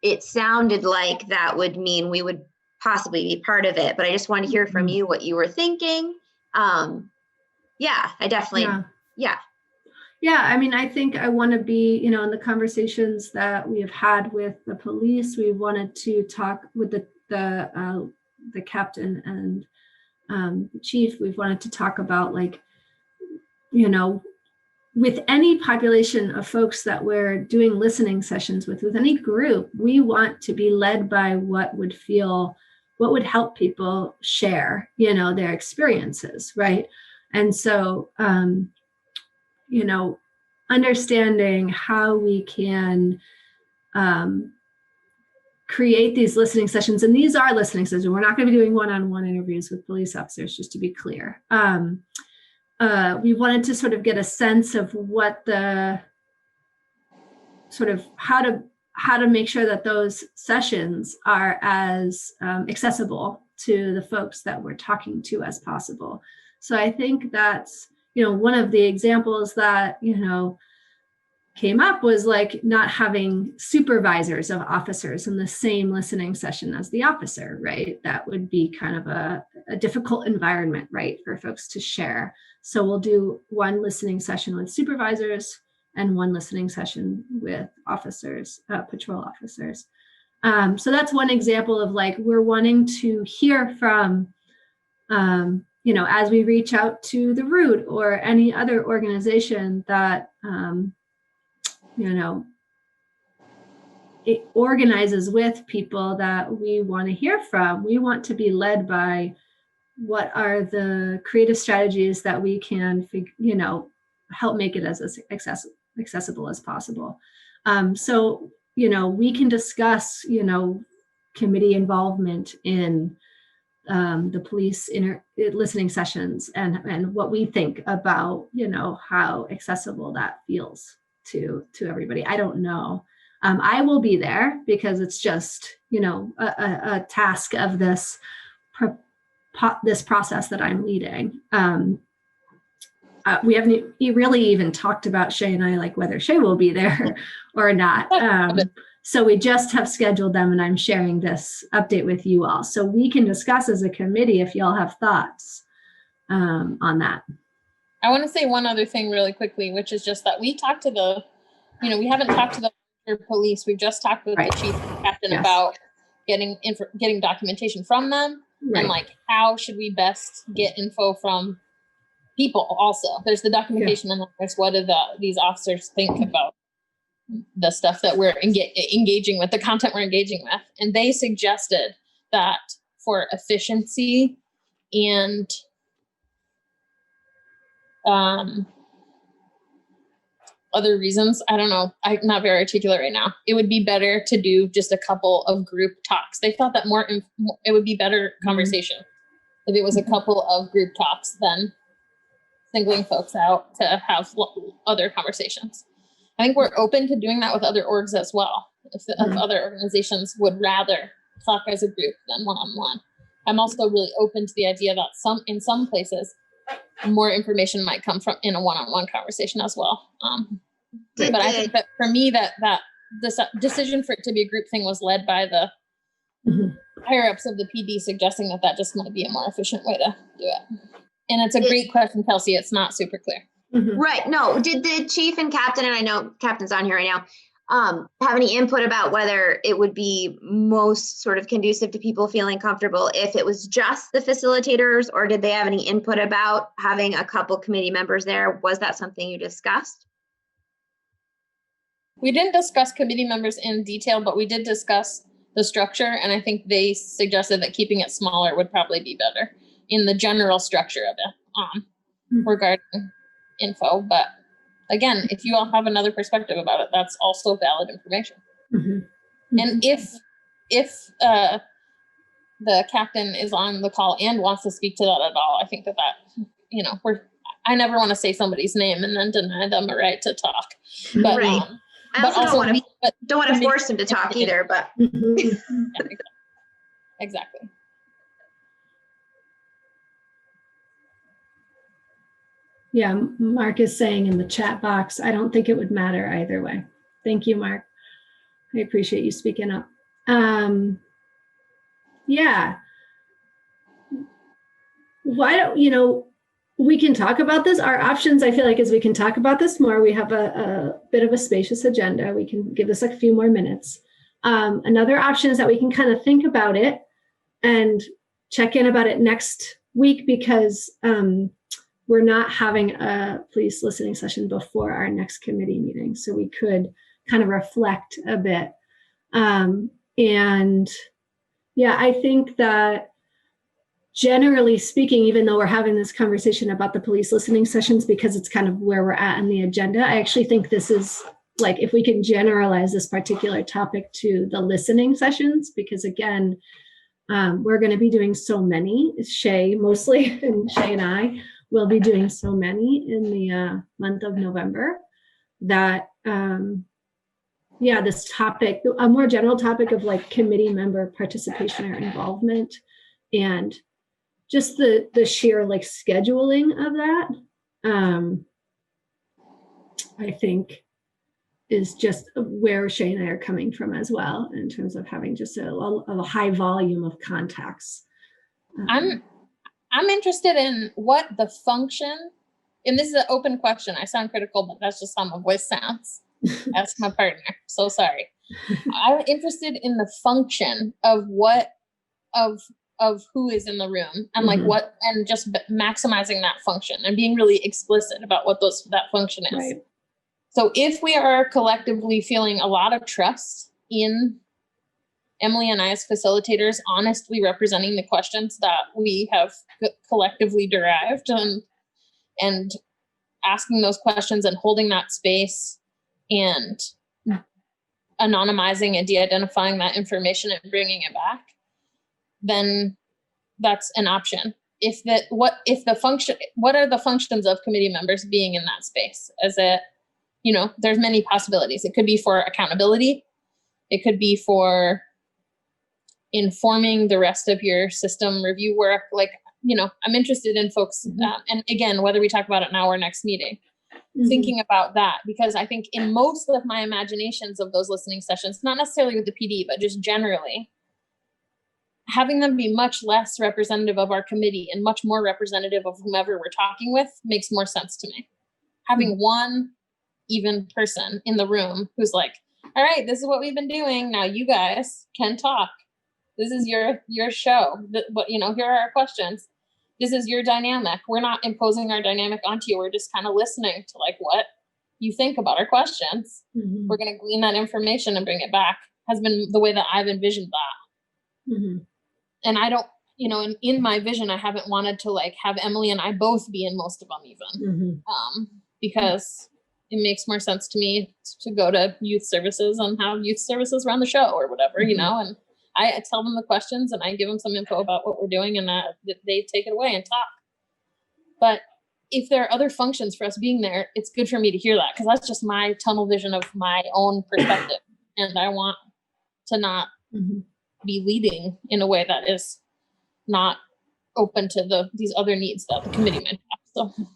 it sounded like that would mean we would possibly be part of it, but I just want to hear from you what you were thinking. I definitely, Yeah, I mean, I think I want to be, in the conversations that we have had with the police, we wanted to talk with the captain and the chief. We've wanted to talk about with any population of folks that we're doing listening sessions with any group, we want to be led by what would help people share, their experiences, right? And so, understanding how we can create these listening sessions, and these are listening sessions. We're not going to be doing one-on-one interviews with police officers, just to be clear. We wanted to sort of get a sense of what the sort of how to make sure that those sessions are as accessible to the folks that we're talking to as possible. So I think that's, one of the examples that, came up was not having supervisors of officers in the same listening session as the officer, right? That would be kind of a difficult environment, right, for folks to share. So we'll do one listening session with supervisors and one listening session with officers, patrol officers. So that's one example of we're wanting to hear from, as we reach out to the Root or any other organization that, it organizes with people that we want to hear from. We want to be led by what are the creative strategies that we can, help make it as accessible as possible. So, we can discuss, committee involvement in the police listening sessions and what we think about, how accessible that feels to everybody. I don't know. I will be there because it's just, a task of this process that I'm leading. We haven't really even talked about Shay and I, whether Shay will be there or not. So we just have scheduled them, and I'm sharing this update with you all. So we can discuss as a committee if y'all have thoughts on that. I want to say one other thing really quickly, which is just that we talked to we haven't talked to the police. We've just talked with the chief and captain about getting documentation from them and how should we best get info from people. Also, there's the documentation and then there's what do these officers think about the stuff that we're engaging with, the content we're engaging with. And they suggested that for efficiency and other reasons, I don't know, I'm not very articulate right now. It would be better to do just a couple of group talks. They thought that it would be better conversation if it was a couple of group talks than singling folks out to have other conversations. I think we're open to doing that with other orgs as well. If other organizations would rather talk as a group than one-on-one. I'm also really open to the idea that in some places, more information might come from in a one-on-one conversation as well. But I think that for me, that this decision for it to be a group thing was led by the higher ups of the PD suggesting that just might be a more efficient way to do it. And it's a great question, Kelsey. It's not super clear. Right. No, did the chief and captain, and I know captain's on here right now, have any input about whether it would be most sort of conducive to people feeling comfortable if it was just the facilitators, or did they have any input about having a couple committee members there? Was that something you discussed? We didn't discuss committee members in detail, but we did discuss the structure, and I think they suggested that keeping it smaller would probably be better in the general structure of it regarding info. But again, if you all have another perspective about it, that's also valid information. And if the captain is on the call and wants to speak to that at all, I think that I never want to say somebody's name and then deny them a right to talk. But, right. I also don't want to force them to talk either, but. Exactly. Yeah, Mark is saying in the chat box, I don't think it would matter either way. Thank you, Mark. I appreciate you speaking up. Yeah. Why don't, we can talk about this. Our options, I feel like, is we can talk about this more. We have a bit of a spacious agenda. We can give this a few more minutes. Another option is that we can kind of think about it and check in about it next week, because we're not having a police listening session before our next committee meeting. So we could kind of reflect a bit. And yeah, I think that generally speaking, even though we're having this conversation about the police listening sessions, because it's kind of where we're at in the agenda, I actually think this is like, if we can generalize this particular topic to the listening sessions, because again, we're going to be doing so many, Shay mostly, and Shay and I will be doing so many in the month of November that, this topic, a more general topic of like committee member participation or involvement, and just the sheer like scheduling of that, I think is just where Shay and I are coming from as well, in terms of having just a high volume of contacts. I'm interested in what the function, and this is an open question. I sound critical, but that's just how my voice sounds. Ask my partner. So sorry. I'm interested in the function of who is in the room, and like what, and just maximizing that function and being really explicit about what that function is. Right. So if we are collectively feeling a lot of trust in Emily and I as facilitators honestly representing the questions that we have collectively derived, and asking those questions and holding that space and anonymizing and de-identifying that information and bringing it back, then that's an option. What are the functions of committee members being in that space? There's many possibilities. It could be for accountability. It could be for informing the rest of your system review work. I'm interested in folks, and again, whether we talk about it now or next meeting, thinking about that, because I think in most of my imaginations of those listening sessions, not necessarily with the PD, but just generally, having them be much less representative of our committee and much more representative of whomever we're talking with makes more sense to me. Having one even person in the room who's like, all right, this is what we've been doing. Now you guys can talk. This is your show. Here are our questions. This is your dynamic. We're not imposing our dynamic onto you. We're just kind of listening to like what you think about our questions. We're going to glean that information and bring it back, has been the way that I've envisioned that. And I don't, in my vision, I haven't wanted to like have Emily and I both be in most of them even, because it makes more sense to me to go to youth services and have youth services run the show or whatever, you know, and I tell them the questions and I give them some info about what we're doing, and they take it away and talk. But if there are other functions for us being there, it's good for me to hear that, because that's just my tunnel vision of my own perspective. And I want to not be leading in a way that is not open to these other needs that the committee might have. So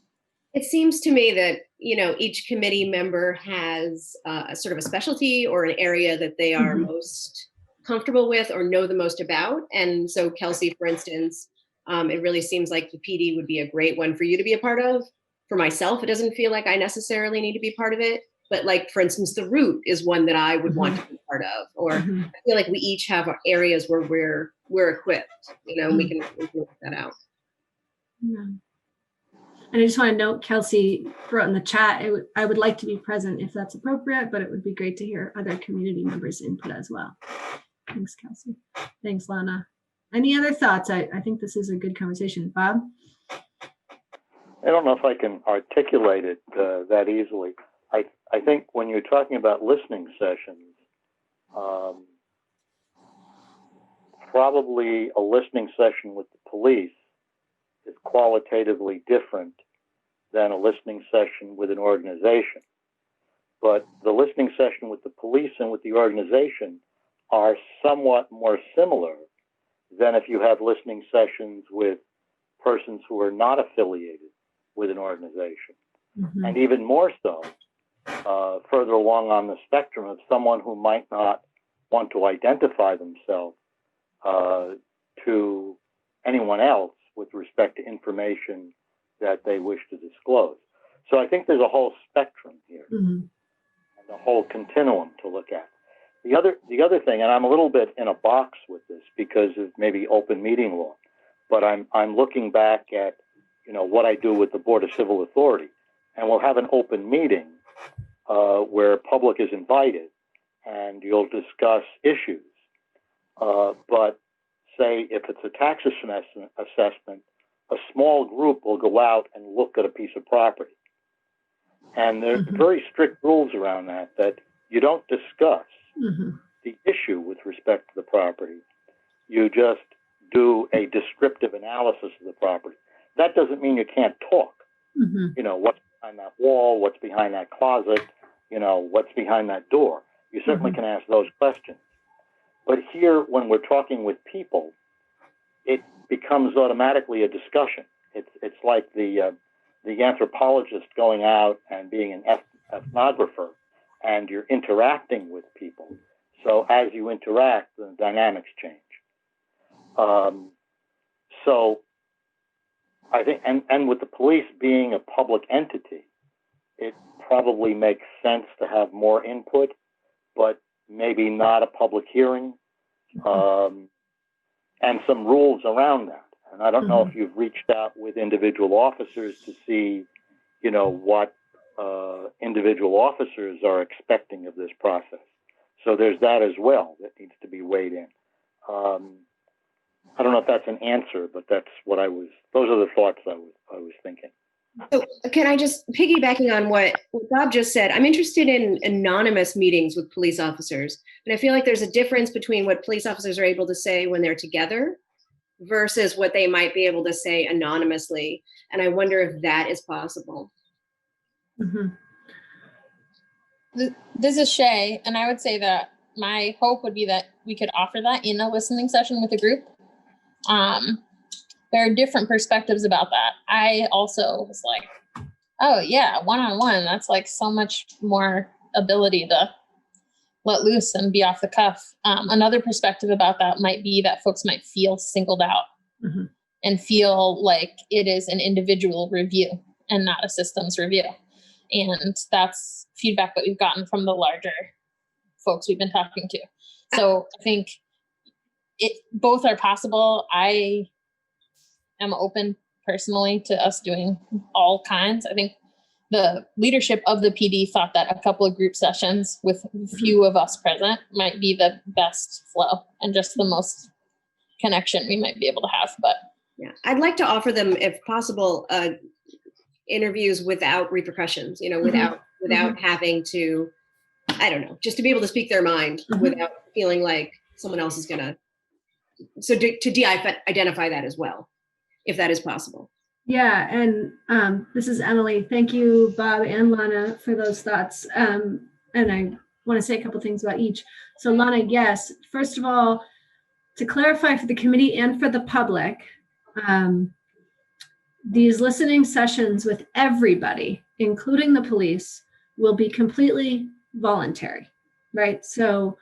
it seems to me that, you know, each committee member has a sort of a specialty or an area that they are most comfortable with or know the most about. And so Kelsey, for instance, it really seems like the PD would be a great one for you to be a part of. For myself, it doesn't feel like I necessarily need to be part of it. But like, for instance, the route is one that I would want to be part of. Or I feel like we each have our areas where we're equipped, you know, we can work that out. Yeah. And I just want to note, Kelsey wrote in the chat, I would like to be present if that's appropriate, but it would be great to hear other community members' input as well. Thanks, Kelsey. Thanks, Lana. Any other thoughts? I think this is a good conversation. Bob? I don't know if I can articulate it that easily. I think when you're talking about listening sessions, probably a listening session with the police is qualitatively different than a listening session with an organization. But the listening session with the police and with the organization are somewhat more similar than if you have listening sessions with persons who are not affiliated with an organization. And even more so, further along on the spectrum of someone who might not want to identify themselves to anyone else with respect to information that they wish to disclose. So I think there's a whole spectrum here and a whole continuum to look at. The other thing, and I'm a little bit in a box with this because of maybe open meeting law, but I'm looking back at, you know, what I do with the Board of Civil Authority, and we'll have an open meeting where public is invited and you'll discuss issues. But say if it's a tax assessment, a small group will go out and look at a piece of property. And there's very strict rules around that you don't discuss the issue with respect to the property. You just do a descriptive analysis of the property. That doesn't mean you can't talk. You know, what's behind that wall, what's behind that closet, you know, what's behind that door. You certainly can ask those questions. But here, when we're talking with people, it becomes automatically a discussion. It's like the anthropologist going out and being an ethnographer, and you're interacting with people. So as you interact, the dynamics change. So I think, and with the police being a public entity, it probably makes sense to have more input, but maybe not a public hearing, and some rules around that. And I don't know if you've reached out with individual officers to see, you know, what individual officers are expecting of this process. So there's that as well that needs to be weighed in. I don't know if that's an answer, but that's what those are the thoughts I was thinking. So can I just, piggybacking on what Bob just said, I'm interested in anonymous meetings with police officers. And I feel like there's a difference between what police officers are able to say when they're together versus what they might be able to say anonymously. And I wonder if that is possible. This is Shay, and I would say that my hope would be that we could offer that in a listening session with a group. There are different perspectives about that. I also was like, oh yeah, one-on-one, that's like so much more ability to let loose and be off the cuff. Another perspective about that might be that folks might feel singled out and feel like it is an individual review and not a systems review. And that's feedback that we've gotten from the larger folks we've been talking to. So I think both are possible. I am open personally to us doing all kinds. I think the leadership of the PD thought that a couple of group sessions with few of us present might be the best flow and just the most connection we might be able to have. But yeah, I'd like to offer them, if possible, interviews without repercussions, you know, without without having to, I don't know, just to be able to speak their mind without feeling like someone else is gonna. So to de-identify that as well, if that is possible. Yeah, and this is Emily. Thank you, Bob and Lana, for those thoughts. And I want to say a couple things about each. So Lana, yes, first of all, to clarify for the committee and for the public, these listening sessions with everybody, including the police, will be completely voluntary, right? So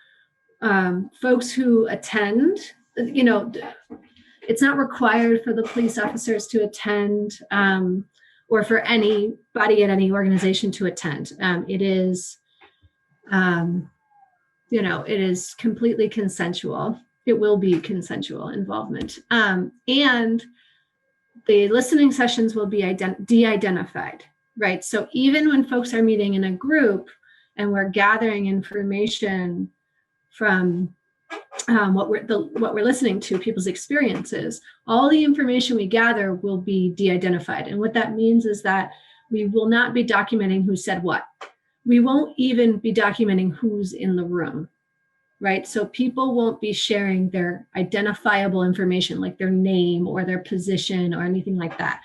folks who attend, you know, it's not required for the police officers to attend or for anybody at any organization to attend. It is, you know, it is completely consensual. It will be consensual involvement. And the listening sessions will be de-identified, right? So even when folks are meeting in a group and we're gathering information from what we're listening to, people's experiences, all the information we gather will be de-identified. And what that means is that we will not be documenting who said what. We won't even be documenting who's in the room, right? So people won't be sharing their identifiable information, like their name or their position or anything like that.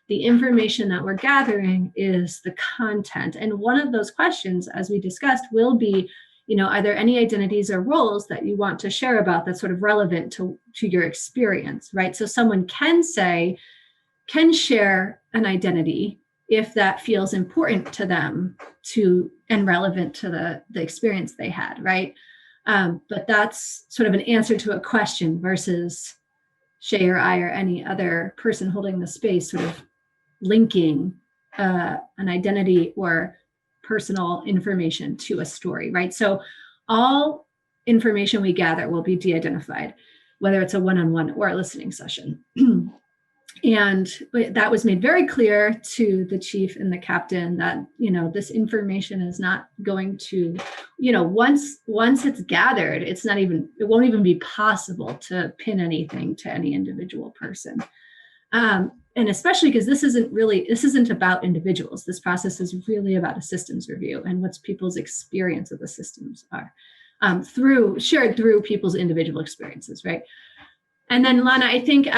The information that we're gathering is the content. And one of those questions, as we discussed, will be, you know, are there any identities or roles that you want to share about that's sort of relevant to your experience, right? So someone can share an identity if that feels important to them and relevant to the experience they had, right? But that's sort of an answer to a question versus Shay or I or any other person holding the space sort of linking an identity or personal information to a story, right? So all information we gather will be de-identified, whether it's a one-on-one or a listening session. And that was made very clear to the chief and the captain that, you know, this information is not going to, you know, once it's gathered, it won't even be possible to pin anything to any individual person. And especially because this isn't about individuals. This process is really about a systems review and what's people's experience of the systems are shared through people's individual experiences, right? And then Lana, I think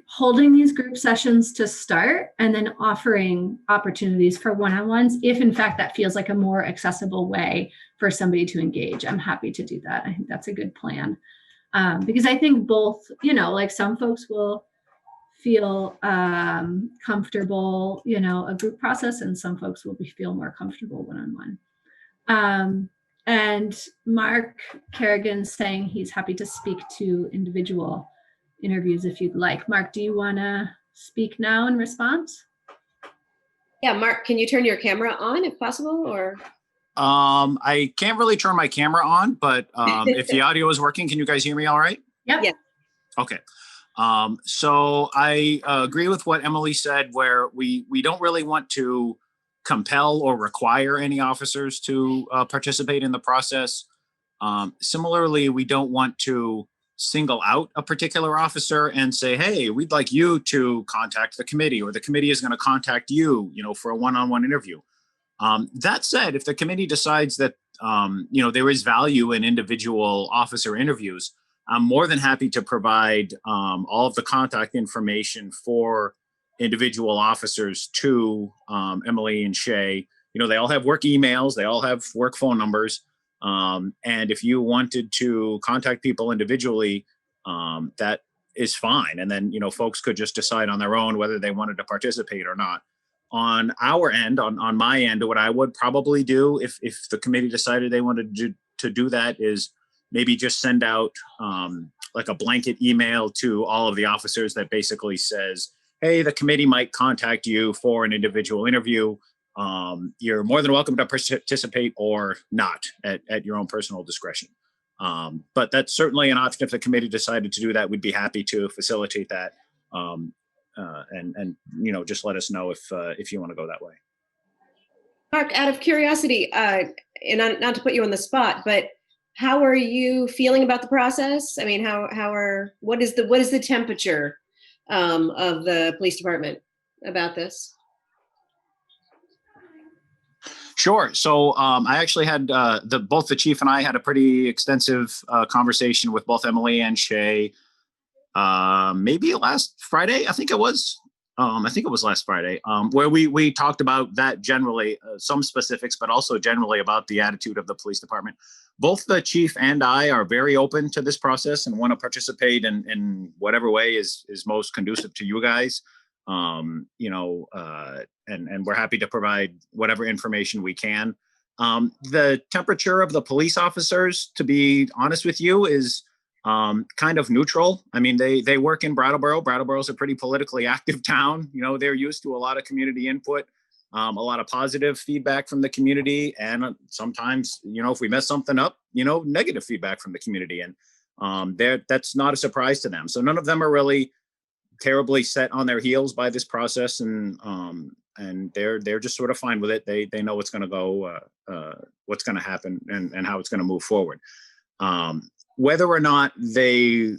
holding these group sessions to start and then offering opportunities for one-on-ones, if in fact that feels like a more accessible way for somebody to engage, I'm happy to do that. I think that's a good plan. Because I think both, you know, like some folks will feel comfortable, you know, a group process, and some folks will feel more comfortable one-on-one. And Mark Kerrigan's saying he's happy to speak to individual interviews if you'd like. Mark, do you want to speak now in response? Yeah, Mark, can you turn your camera on if possible, or? I can't really turn my camera on, but if the audio is working, can you guys hear me all right? Yep. Yeah. Okay. So I agree with what Emily said, where we don't really want to compel or require any officers to participate in the process. Similarly, we don't want to single out a particular officer and say, hey, we'd like you to contact the committee, or the committee is going to contact you, you know, for a one-on-one interview. That said, if the committee decides that, you know, there is value in individual officer interviews, I'm more than happy to provide all of the contact information for individual officers to Emily and Shay. You know, they all have work emails, they all have work phone numbers. And if you wanted to contact people individually, that is fine. And then, you know, folks could just decide on their own whether they wanted to participate or not. On our end, on my end, what I would probably do if the committee decided they wanted to do that is maybe just send out like a blanket email to all of the officers that basically says, hey, the committee might contact you for an individual interview. You're more than welcome to participate or not at your own personal discretion. But that's certainly an option. If the committee decided to do that, we'd be happy to facilitate that. And you know, just let us know if you want to go that way. Mark, out of curiosity, and not to put you on the spot, but how are you feeling about the process? I mean, what is the temperature of the police department about this? Sure. So I actually had both the chief and I had a pretty extensive conversation with both Emily and Shay. Maybe last Friday, I think it was. I think it was last Friday, where we talked about that generally, some specifics, but also generally about the attitude of the police department. Both the chief and I are very open to this process and want to participate in whatever way is most conducive to you guys. And we're happy to provide whatever information we can. The temperature of the police officers, to be honest with you, is kind of neutral. I mean, they work in Brattleboro. Brattleboro is a pretty politically active town. You know, they're used to a lot of community input, a lot of positive feedback from the community. And sometimes, you know, if we mess something up, you know, negative feedback from the community. And that's not a surprise to them. So none of them are really terribly set on their heels by this process. And they're just sort of fine with it. They know what's going to go, what's going to happen and how it's going to move forward. Whether or not they,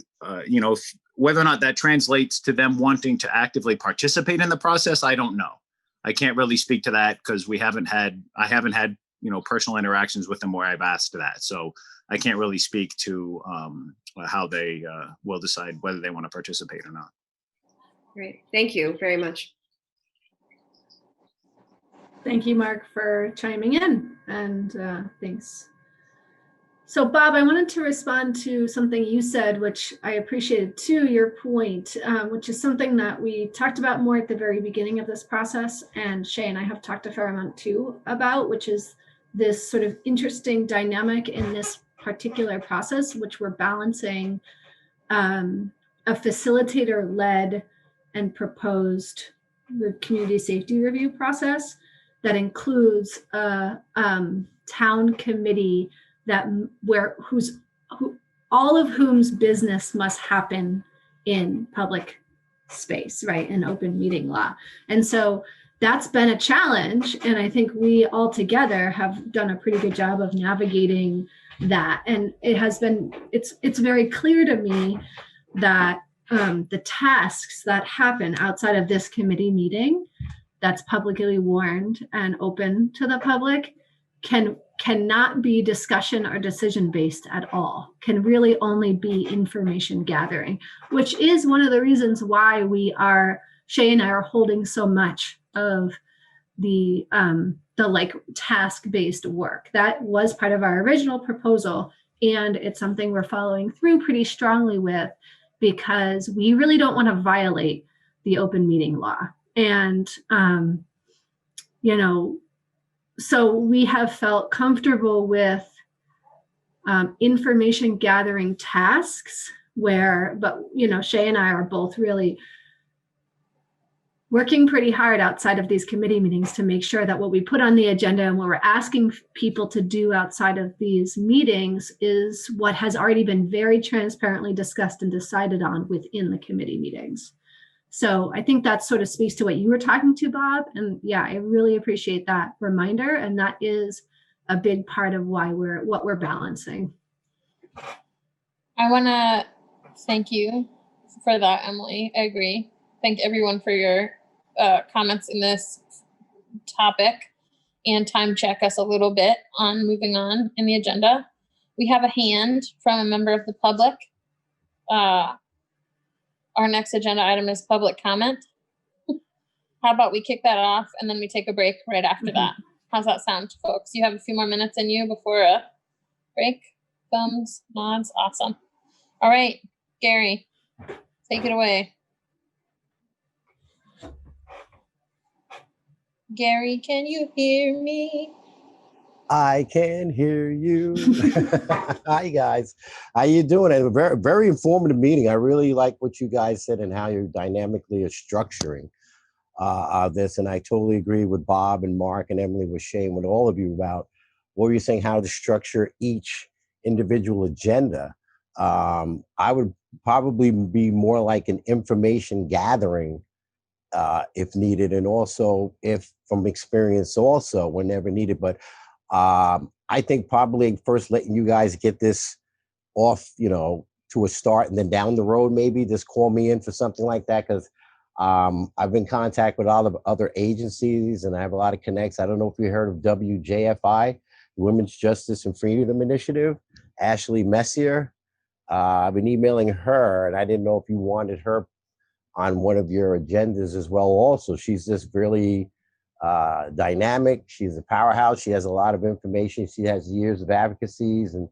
whether or not that translates to them wanting to actively participate in the process, I don't know. I can't really speak to that because I haven't had, personal interactions with them where I've asked that. So I can't really speak to how they will decide whether they want to participate or not. Great. Thank you very much. Thank you, Mark, for chiming in, and thanks. So, Bob, I wanted to respond to something you said, which I appreciated too, your point, which is something that we talked about more at the very beginning of this process, and Shay and I have talked a fair amount too about, which is this sort of interesting dynamic in this particular process, which we're balancing a facilitator-led and proposed community safety review process that includes a town committee all of whom's business must happen in public space, right, in open meeting law. And so that's been a challenge, and I think we all together have done a pretty good job of navigating that. And it's very clear to me that the tasks that happen outside of this committee meeting that's publicly warned and open to the public cannot be discussion or decision based at all, can really only be information gathering, which is one of the reasons why Shay and I are holding so much of the like task-based work. That was part of our original proposal, and it's something we're following through pretty strongly with, because we really don't want to violate the open meeting law. And so we have felt comfortable with information gathering tasks but Shay and I are both really working pretty hard outside of these committee meetings to make sure that what we put on the agenda and what we're asking people to do outside of these meetings is what has already been very transparently discussed and decided on within the committee meetings. So I think that sort of speaks to what you were talking to, Bob. And yeah, I really appreciate that reminder. And that is a big part of what we're balancing. I want to thank you for that, Emily. I agree. Thank everyone for your comments in this topic and time check us a little bit on moving on in the agenda. We have a hand from a member of the public. Our next agenda item is public comment. How about we kick that off and then we take a break right after that? How's that sound, folks? You have a few more minutes in you before a break? Thumbs, nods, awesome. All right, Gary, take it away. Gary, can you hear me? I can hear you. Hi, guys. How you doing? A very, very informative meeting. I really like what you guys said and how you're dynamically structuring this. And I totally agree with Bob and Mark and Emily, with Shane, with all of you about what you're saying, how to structure each individual agenda. I would probably be more like an information gathering if needed, and also if from experience also whenever needed. But I think probably first letting you guys get this off, to a start, and then down the road, maybe just call me in for something like that. Because I've been in contact with all of other agencies, and I have a lot of connects. I don't know if you heard of WJFI, Women's Justice and Freedom Initiative. Ashley Messier. I've been emailing her, and I didn't know if you wanted her on one of your agendas as well. Also, she's just really dynamic. She's a powerhouse. She has a lot of information. She has years of advocacies and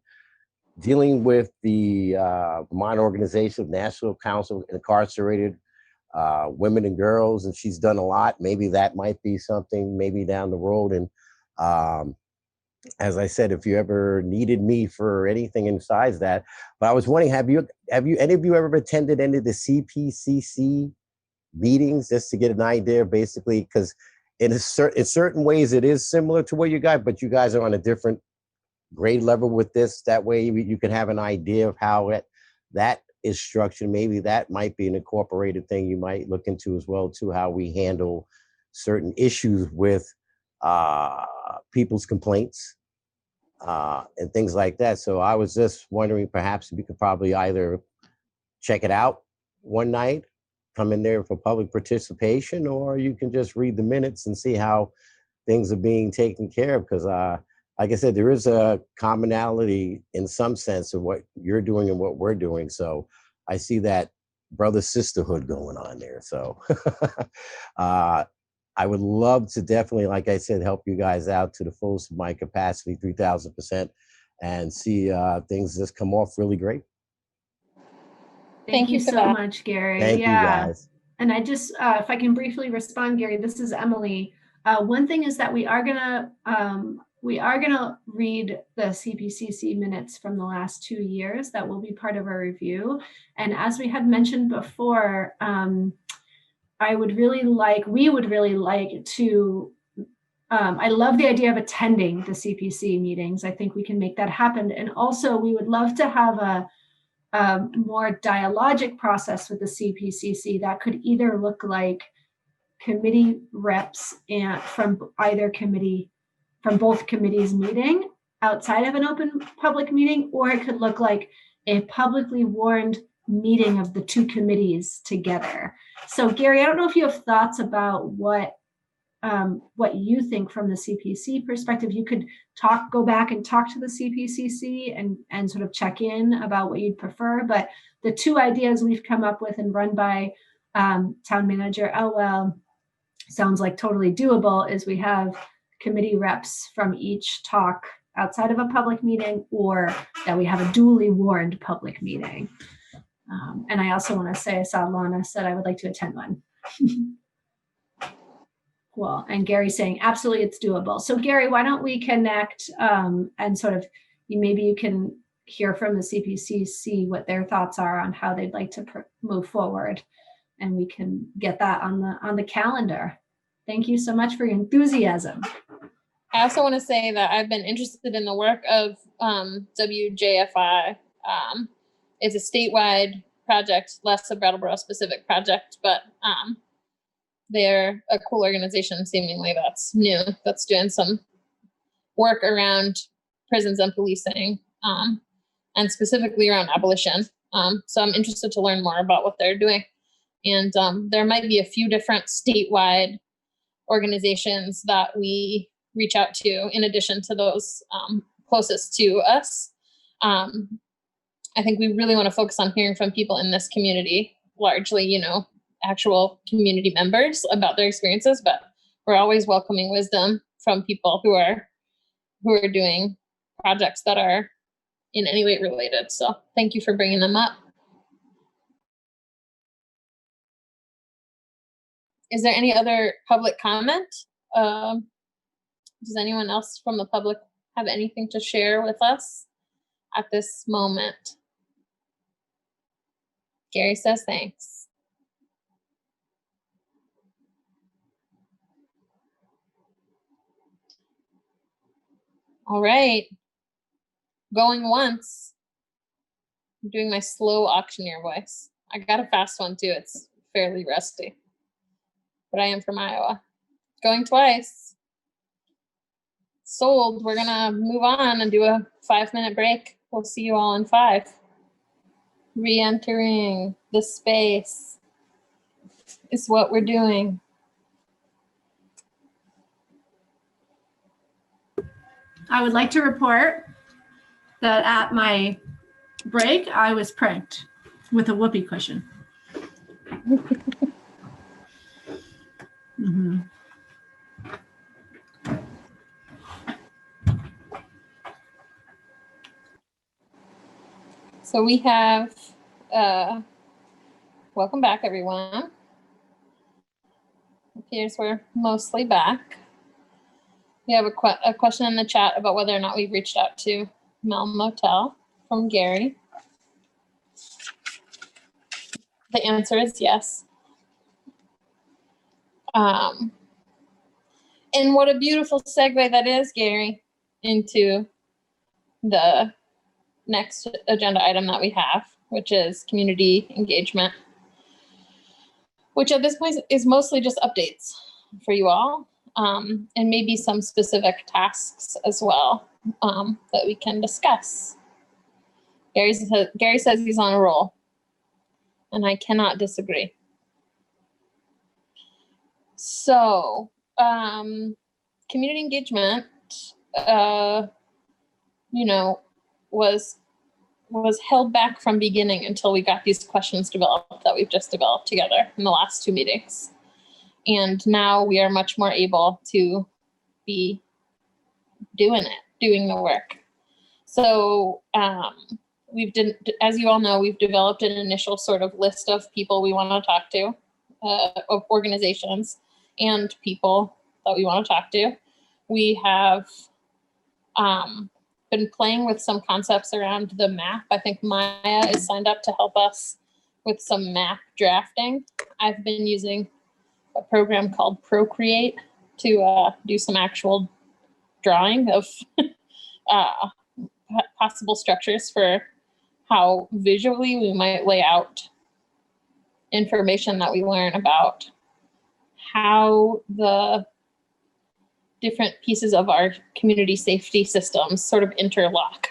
dealing with the Vermont Organization, National Council of Incarcerated Women and Girls, and she's done a lot. Maybe that might be something maybe down the road. And as I said, if you ever needed me for anything besides that, but I was wondering, have you any of you ever attended any of the CPCC meetings, just to get an idea, basically, because in certain ways it is similar to what you guys, but you guys are on a different grade level with this. That way you can have an idea of how that is structured. Maybe that might be an incorporated thing you might look into as well, too, how we handle certain issues with people's complaints and things like that. So I was just wondering, perhaps we could probably either check it out one night, come in there for public participation, or you can just read the minutes and see how things are being taken care of. Because like I said, there is a commonality in some sense of what you're doing and what we're doing. So I see that brother sisterhood going on there. So I would love to definitely, like I said, help you guys out to the fullest of my capacity, 3,000%, and see things just come off really great. Thank you for so that. much, Gary. Thank you, guys. And I just, if I can briefly respond, Gary, this is Emily. One thing is that we are gonna read the CPCC minutes from the last 2 years. That will be part of our review. And as we had mentioned before, we would really like to, I love the idea of attending the CPC meetings. I think we can make that happen. And also we would love to have a more dialogic process with the CPCC that could either look like committee reps and from either committee, from both committees meeting outside of an open public meeting, or it could look like a publicly warned meeting of the two committees together. So Gary, I don't know if you have thoughts about what you think from the CPC perspective. You could go back and talk to the CPCC and sort of check in about what you'd prefer. But the two ideas we've come up with and run by Town Manager Elwell sounds like totally doable is we have committee reps from each talk outside of a public meeting, or that we have a duly warned public meeting. And I also want to say, I saw Lana said I would like to attend one. Cool. And Gary's saying, absolutely, it's doable. So Gary, why don't we connect and sort of, maybe you can hear from the CPCC what their thoughts are on how they'd like to move forward, and we can get that on the calendar. Thank you so much for your enthusiasm. I also want to say that I've been interested in the work of WJFI. It's a statewide project, less a Brattleboro specific project, but they're a cool organization, seemingly that's new, that's doing some work around prisons and policing, and specifically around abolition. So I'm interested to learn more about what they're doing. And there might be a few different statewide organizations that we reach out to in addition to those closest to us. I think we really want to focus on hearing from people in this community, largely, actual community members about their experiences, but we're always welcoming wisdom from people who are doing projects that are in any way related. So thank you for bringing them up. Is there any other public comment? Does anyone else from the public have anything to share with us at this moment? Gary says thanks. All right. Going once. I'm doing my slow auctioneer voice. I got a fast one too. It's fairly rusty. But I am from Iowa. Going twice. Sold. We're gonna move on and do a 5-minute break. We'll see you all in 5. Re-entering the space. is what we're doing. I would like to report that at my break, I was pranked with a whoopee cushion. Mhm. So we have, welcome back, everyone. It appears we're mostly back. We have a question in the chat about whether or not we've reached out to Mel Motel from Gary. The answer is yes. And what a beautiful segue that is, Gary, into the next agenda item that we have, which is community engagement, which at this point is mostly just updates for you all, and maybe some specific tasks as well that we can discuss. Gary says he's on a roll, and I cannot disagree. So, community engagement, you know, was held back from beginning until we got these questions developed that we've just developed together in the last 2 meetings. And now we are much more able to be doing the work. So as you all know, we've developed an initial sort of list of people we want to talk to, of organizations and people that we want to talk to. We have been playing with some concepts around the map. I think Maya is signed up to help us with some map drafting. I've been using a program called Procreate to do some actual drawing of possible structures for how visually we might lay out information that we learn about how the different pieces of our community safety systems sort of interlock.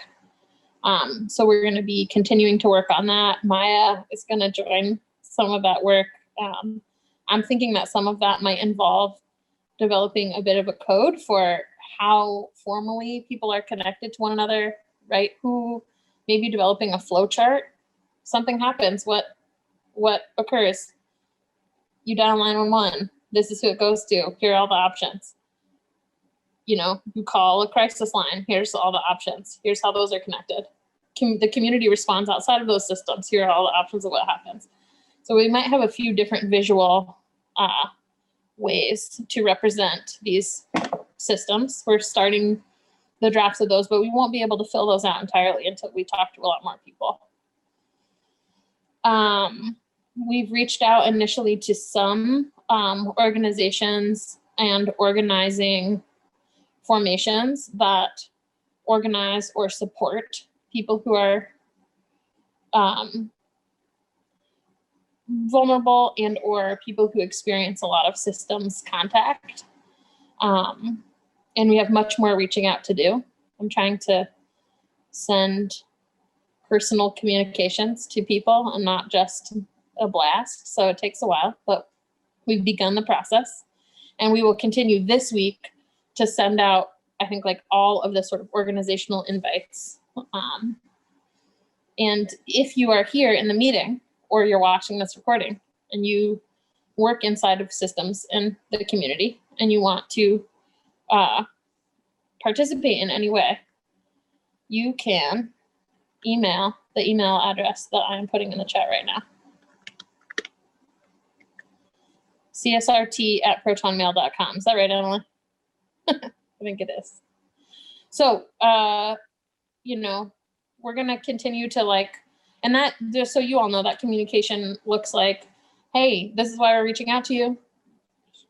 So we're going to be continuing to work on that. Maya is going to join some of that work. I'm thinking that some of that might involve developing a bit of a code for how formally people are connected to one another, right? Who maybe developing a flow chart. Something happens, what occurs? You dial 911. This is who it goes to. Here are all the options. You know, you call a crisis line. Here's all the options. Here's how those are connected. The community responds outside of those systems. Here are all the options of what happens. So we might have a few different visual ways to represent these systems. We're starting the drafts of those, but we won't be able to fill those out entirely until we talk to a lot more people. We've reached out initially to some organizations and organizing formations that organize or support people who are vulnerable and or people who experience a lot of systems contact. And we have much more reaching out to do. I'm trying to send personal communications to people and not just a blast. So it takes a while, but we've begun the process. And we will continue this week to send out, I think, like all of the sort of organizational invites. And if you are here in the meeting or you're watching this recording and you work inside of systems in the community and you want to participate in any way, you can email the email address that I'm putting in the chat right now. CSRT@protonmail.com. Is that right, Emily? I think it is. So, you know, we're going to continue to and that, just so you all know, that communication looks like, hey, this is why we're reaching out to you.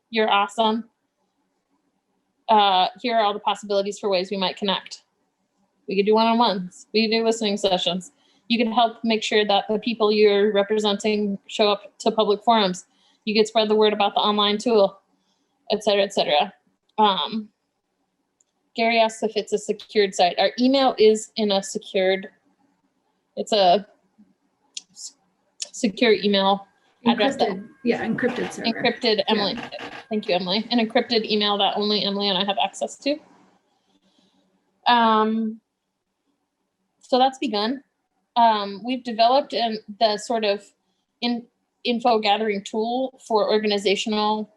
You're awesome. Here are all the possibilities for ways we might connect. We could do one-on-ones. We could do listening sessions. You can help make sure that the people you're representing show up to public forums. You could spread the word about the online tool, et cetera, et cetera. Gary asks if it's a secured site. Our email is in a secured, it's a secure email address that Encrypted, yeah, encrypted server. encrypted Emily. Thank you, Emily. An encrypted email that only Emily and I have access to. So that's begun. We've developed the sort of info gathering tool for organizational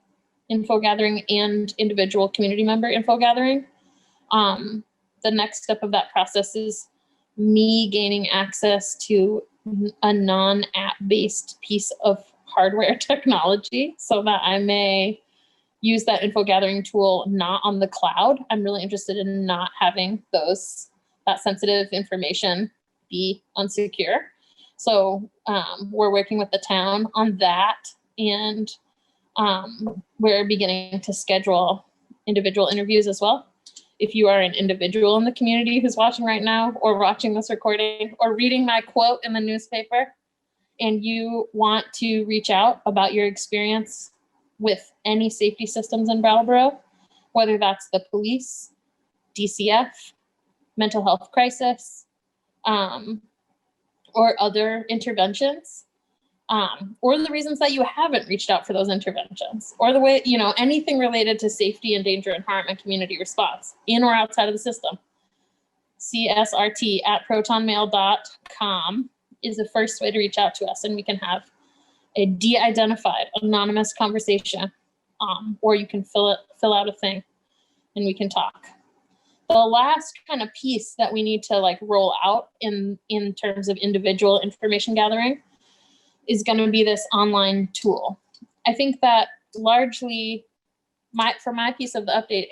info gathering and individual community member info gathering. The next step of that process is me gaining access to a non-app based piece of hardware technology so that I may use that info gathering tool not on the cloud. I'm really interested in not having that sensitive information be unsecure. So we're working with the town on that, and we're beginning to schedule individual interviews as well. If you are an individual in the community who's watching right now or watching this recording or reading my quote in the newspaper, and you want to reach out about your experience with any safety systems in Brattleboro, whether that's the police, DCF, mental health crisis, or other interventions, or the reasons that you haven't reached out for those interventions, or the way, anything related to safety and danger and harm and community response in or outside of the system. CSRT@protonmail.com is the first way to reach out to us, and we can have a de-identified anonymous conversation, or you can fill out a thing and we can talk. The last kind of piece that we need to roll out in terms of individual information gathering is going to be this online tool. I think that largely for my piece of the update,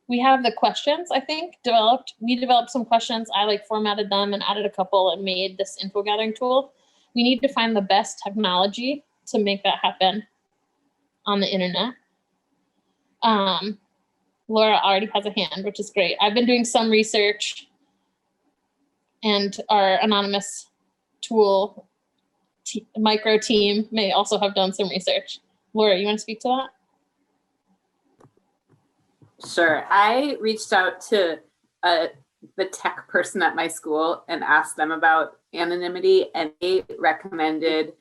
we have the questions, I think, developed. We developed some questions. I formatted them and added a couple and made this info gathering tool. We need to find the best technology to make that happen on the internet. Laura already has a hand, which is great. I've been doing some research, and our anonymous tool micro team may also have done some research. Laura, you want to speak to that? Sure. I reached out to the tech person at my school and asked them about anonymity, and they recommended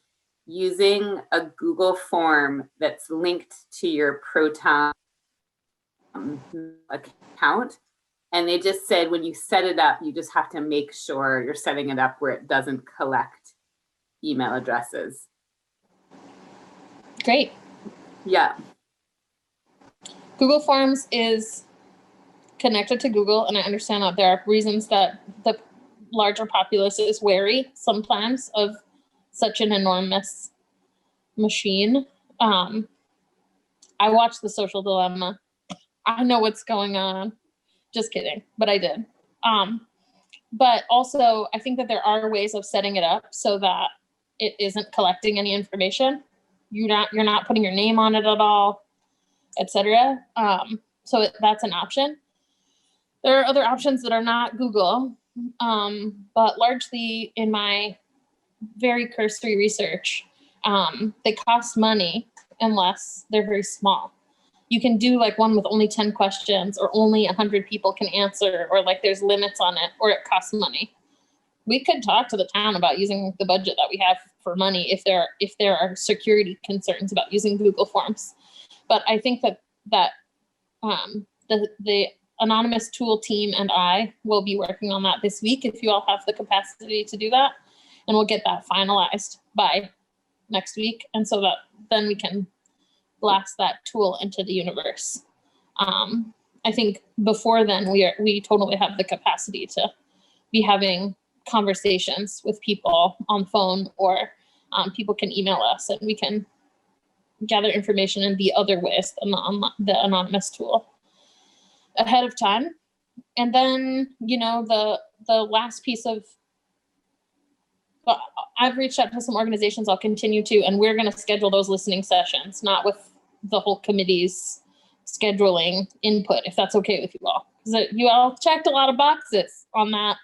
using a Google form that's linked to your Proton account. And they just said when you set it up, you just have to make sure you're setting it up where it doesn't collect email addresses. Great. Yeah. Google Forms is connected to Google, and I understand that there are reasons that the larger populace is wary sometimes of such an enormous machine. I watched The Social Dilemma. I know what's going on. Just kidding, but I did. But also, I think that there are ways of setting it up so that it isn't collecting any information. You're not putting your name on it at all, etc. So that's an option. There are other options that are not Google, but largely in my very cursory research, they cost money unless they're very small. You can do one with only 10 questions, or only 100 people can answer, or there's limits on it, or it costs money. We could talk to the town about using the budget that we have for money if there are security concerns about using Google Forms. But I think that the anonymous tool team and I will be working on that this week if you all have the capacity to do that, and we'll get that finalized by next week, and so that then we can blast that tool into the universe. I think before then we totally have the capacity to be having conversations with people on phone, or people can email us and we can gather information in the other ways than the anonymous tool ahead of time. And then, the last piece of, I've reached out to some organizations, I'll continue to, and we're going to schedule those listening sessions, not with the whole committee's scheduling input, if that's okay with you all. Because you all checked a lot of boxes on that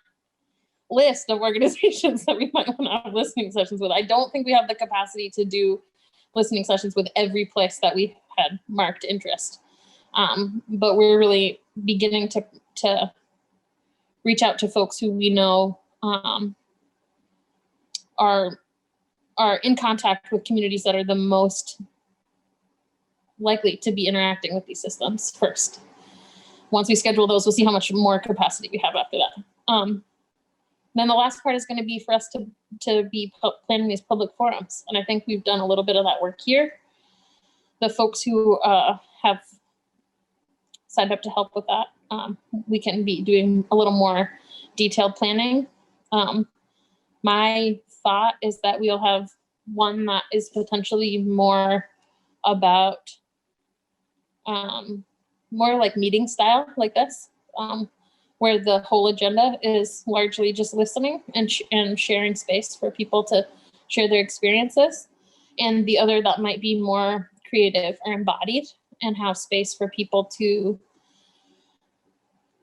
list of organizations that we might want to have listening sessions with. I don't think we have the capacity to do listening sessions with every place that we had marked interest. But we're really beginning to reach out to folks who we know are are in contact with communities that are the most likely to be interacting with these systems first. Once we schedule those, we'll see how much more capacity we have after that. Then the last part is going to be for us to be planning these public forums. And I think we've done a little bit of that work here. The folks who have signed up to help with that, we can be doing a little more detailed planning. My thought is that we'll have one that is potentially more about more like meeting style like this, where the whole agenda is largely just listening and sharing space for people to share their experiences. And the other that might be more creative or embodied and have space for people to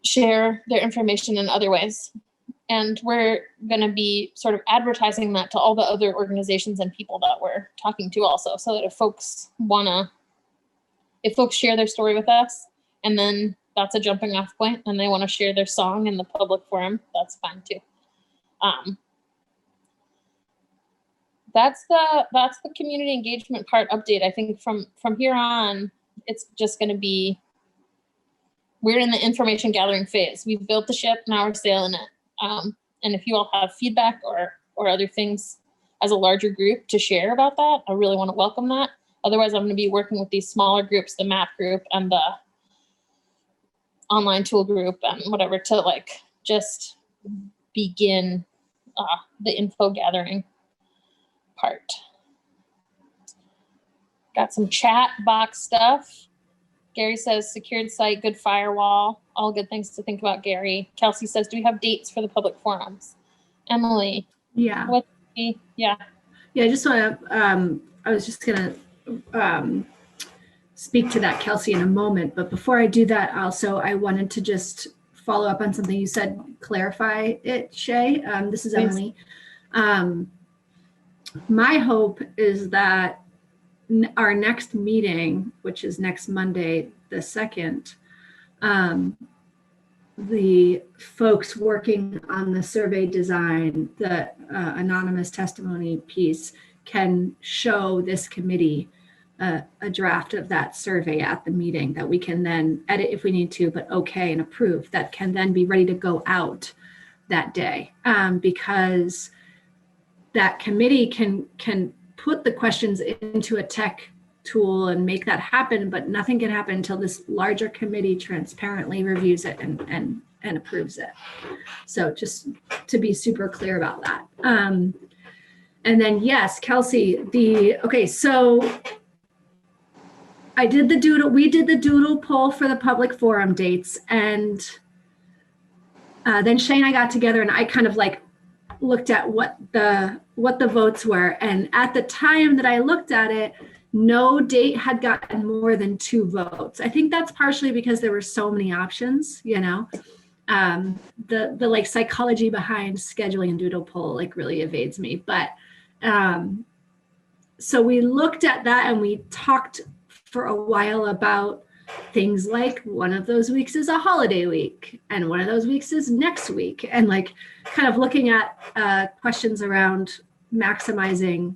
share their information in other ways. And we're going to be sort of advertising that to all the other organizations and people that we're talking to also, so that if folks share their story with us, and then that's a jumping off point, and they want to share their song in the public forum, that's fine too. That's the community engagement part update. I think from here on, it's just going to be, we're in the information gathering phase. We've built the ship, now we're sailing it. And if you all have feedback or other things as a larger group to share about that, I really want to welcome that. Otherwise, I'm going to be working with these smaller groups, the map group and the online tool group and whatever, to like just begin the info gathering part. Got some chat box stuff. Gary says secured site, good firewall, all good things to think about, Gary. Kelsey says, do we have dates for the public forums? Emily. Yeah. Yeah. Yeah, I just want to, I was just going to speak to that, Kelsey, in a moment. But before I do that, also, I wanted to just follow up on something you said, clarify it, Shay. This is Emily. My hope is that our next meeting, which is next Monday, the 2nd, the folks working on the survey design, the anonymous testimony piece, can show this committee a draft of that survey at the meeting that we can then edit if we need to, but okay and approve, that can then be ready to go out that day, because that committee can put the questions into a tech tool and make that happen, but nothing can happen until this larger committee transparently reviews it and approves it. So just to be super clear about that. And then yes, Kelsey, so we did the doodle poll for the public forum dates, and then Shay and I got together and I kind of like looked at what the votes were. And at the time that I looked at it, no date had gotten more than 2 votes. I think that's partially because there were so many options, you know. The like psychology behind scheduling and doodle poll like really evades me. But so we looked at that and we talked for a while about things like one of those weeks is a holiday week and one of those weeks is next week, and like kind of looking at questions around maximizing,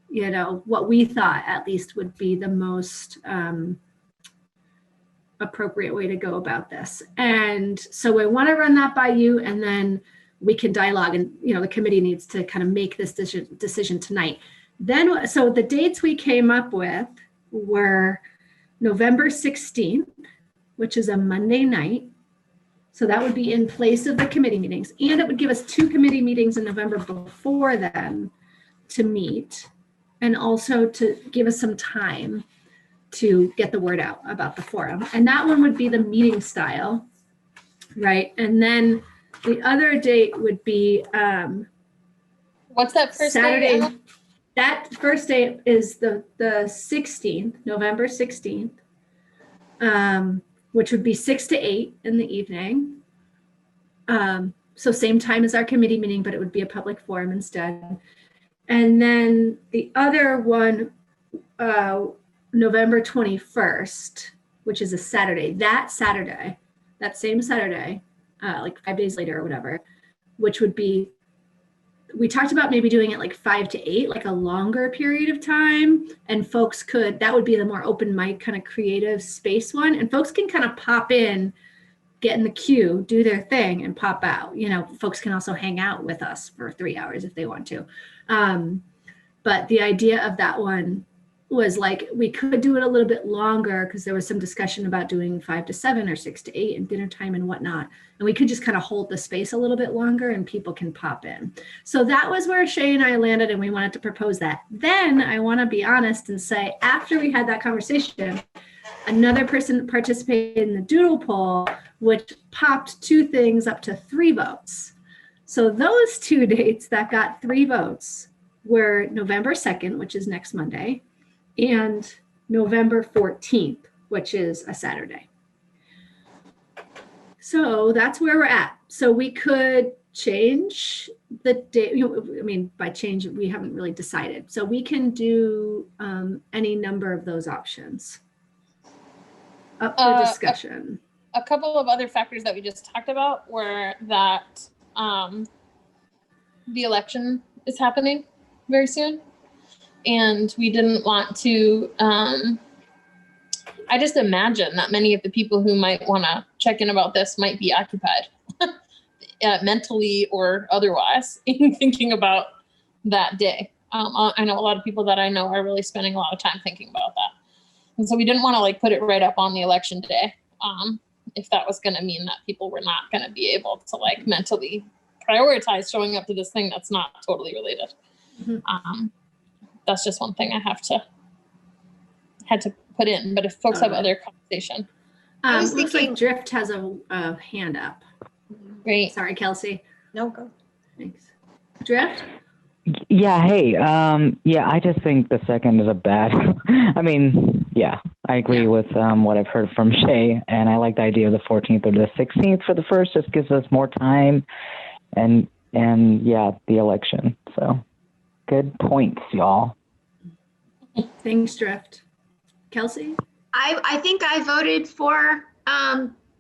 you know, what we thought at least would be the most appropriate way to go about this. And so we want to run that by you, and then we can dialogue, and you know, the committee needs to kind of make this decision tonight. Then, so the dates we came up with were November 16th, which is a Monday night. So that would be in place of the committee meetings, and it would give us 2 committee meetings in November before then to meet, and also to give us some time to get the word out about the forum. And that one would be the meeting style, right? And then the other date would be what's that first Saturday? Day? That first day is the 16th, November 16th, which would be 6 to 8 in the evening. So same time as our committee meeting, but it would be a public forum instead. And then the other one, November 21st, which is a Saturday, that same Saturday, like 5 days later or whatever, which would be we talked about maybe doing it like 5 to 8, like a longer period of time, and folks could, that would be the more open mic kind of creative space one, and folks can kind of pop in, get in the queue, do their thing, and pop out. You know, folks can also hang out with us for 3 hours if they want to. But the idea of that one was like, we could do it a little bit longer because there was some discussion about doing 5 to 7 or 6 to 8 and dinner time and whatnot. And we could just kind of hold the space a little bit longer and people can pop in. So that was where Shay and I landed, and we wanted to propose that. Then I want to be honest and say, after we had that conversation, another person participated in the doodle poll, which popped 2 things up to 3 votes. So those 2 dates that got 3 votes were November 2nd, which is next Monday, and November 14th, which is a Saturday. So that's where we're at. So we could change the date. You know, I mean, by change, we haven't really decided. So we can do any number of those options up for discussion. A couple of other factors that we just talked about were that the election is happening very soon, and we didn't want to I just imagine that many of the people who might want to check in about this might be occupied mentally or otherwise in thinking about that day. I know a lot of people that I know are really spending a lot of time thinking about that, and so we didn't want to like put it right up on the election day if that was going to mean that people were not going to be able to like mentally prioritize showing up to this thing that's not totally related. Mm-hmm. That's just one thing I had to put in, but if folks have other conversation. Looks like Drift has a hand up. Great. Sorry, Kelsey. No, go. Thanks. Drift? Yeah, hey, yeah, I just think the second is a bad, I mean, yeah, I agree with what I've heard from Shay, and I like the idea of the 14th or the 16th for the first, just gives us more time, and yeah, the election, so good points, y'all. Thanks, Drift. Kelsey? I think I voted for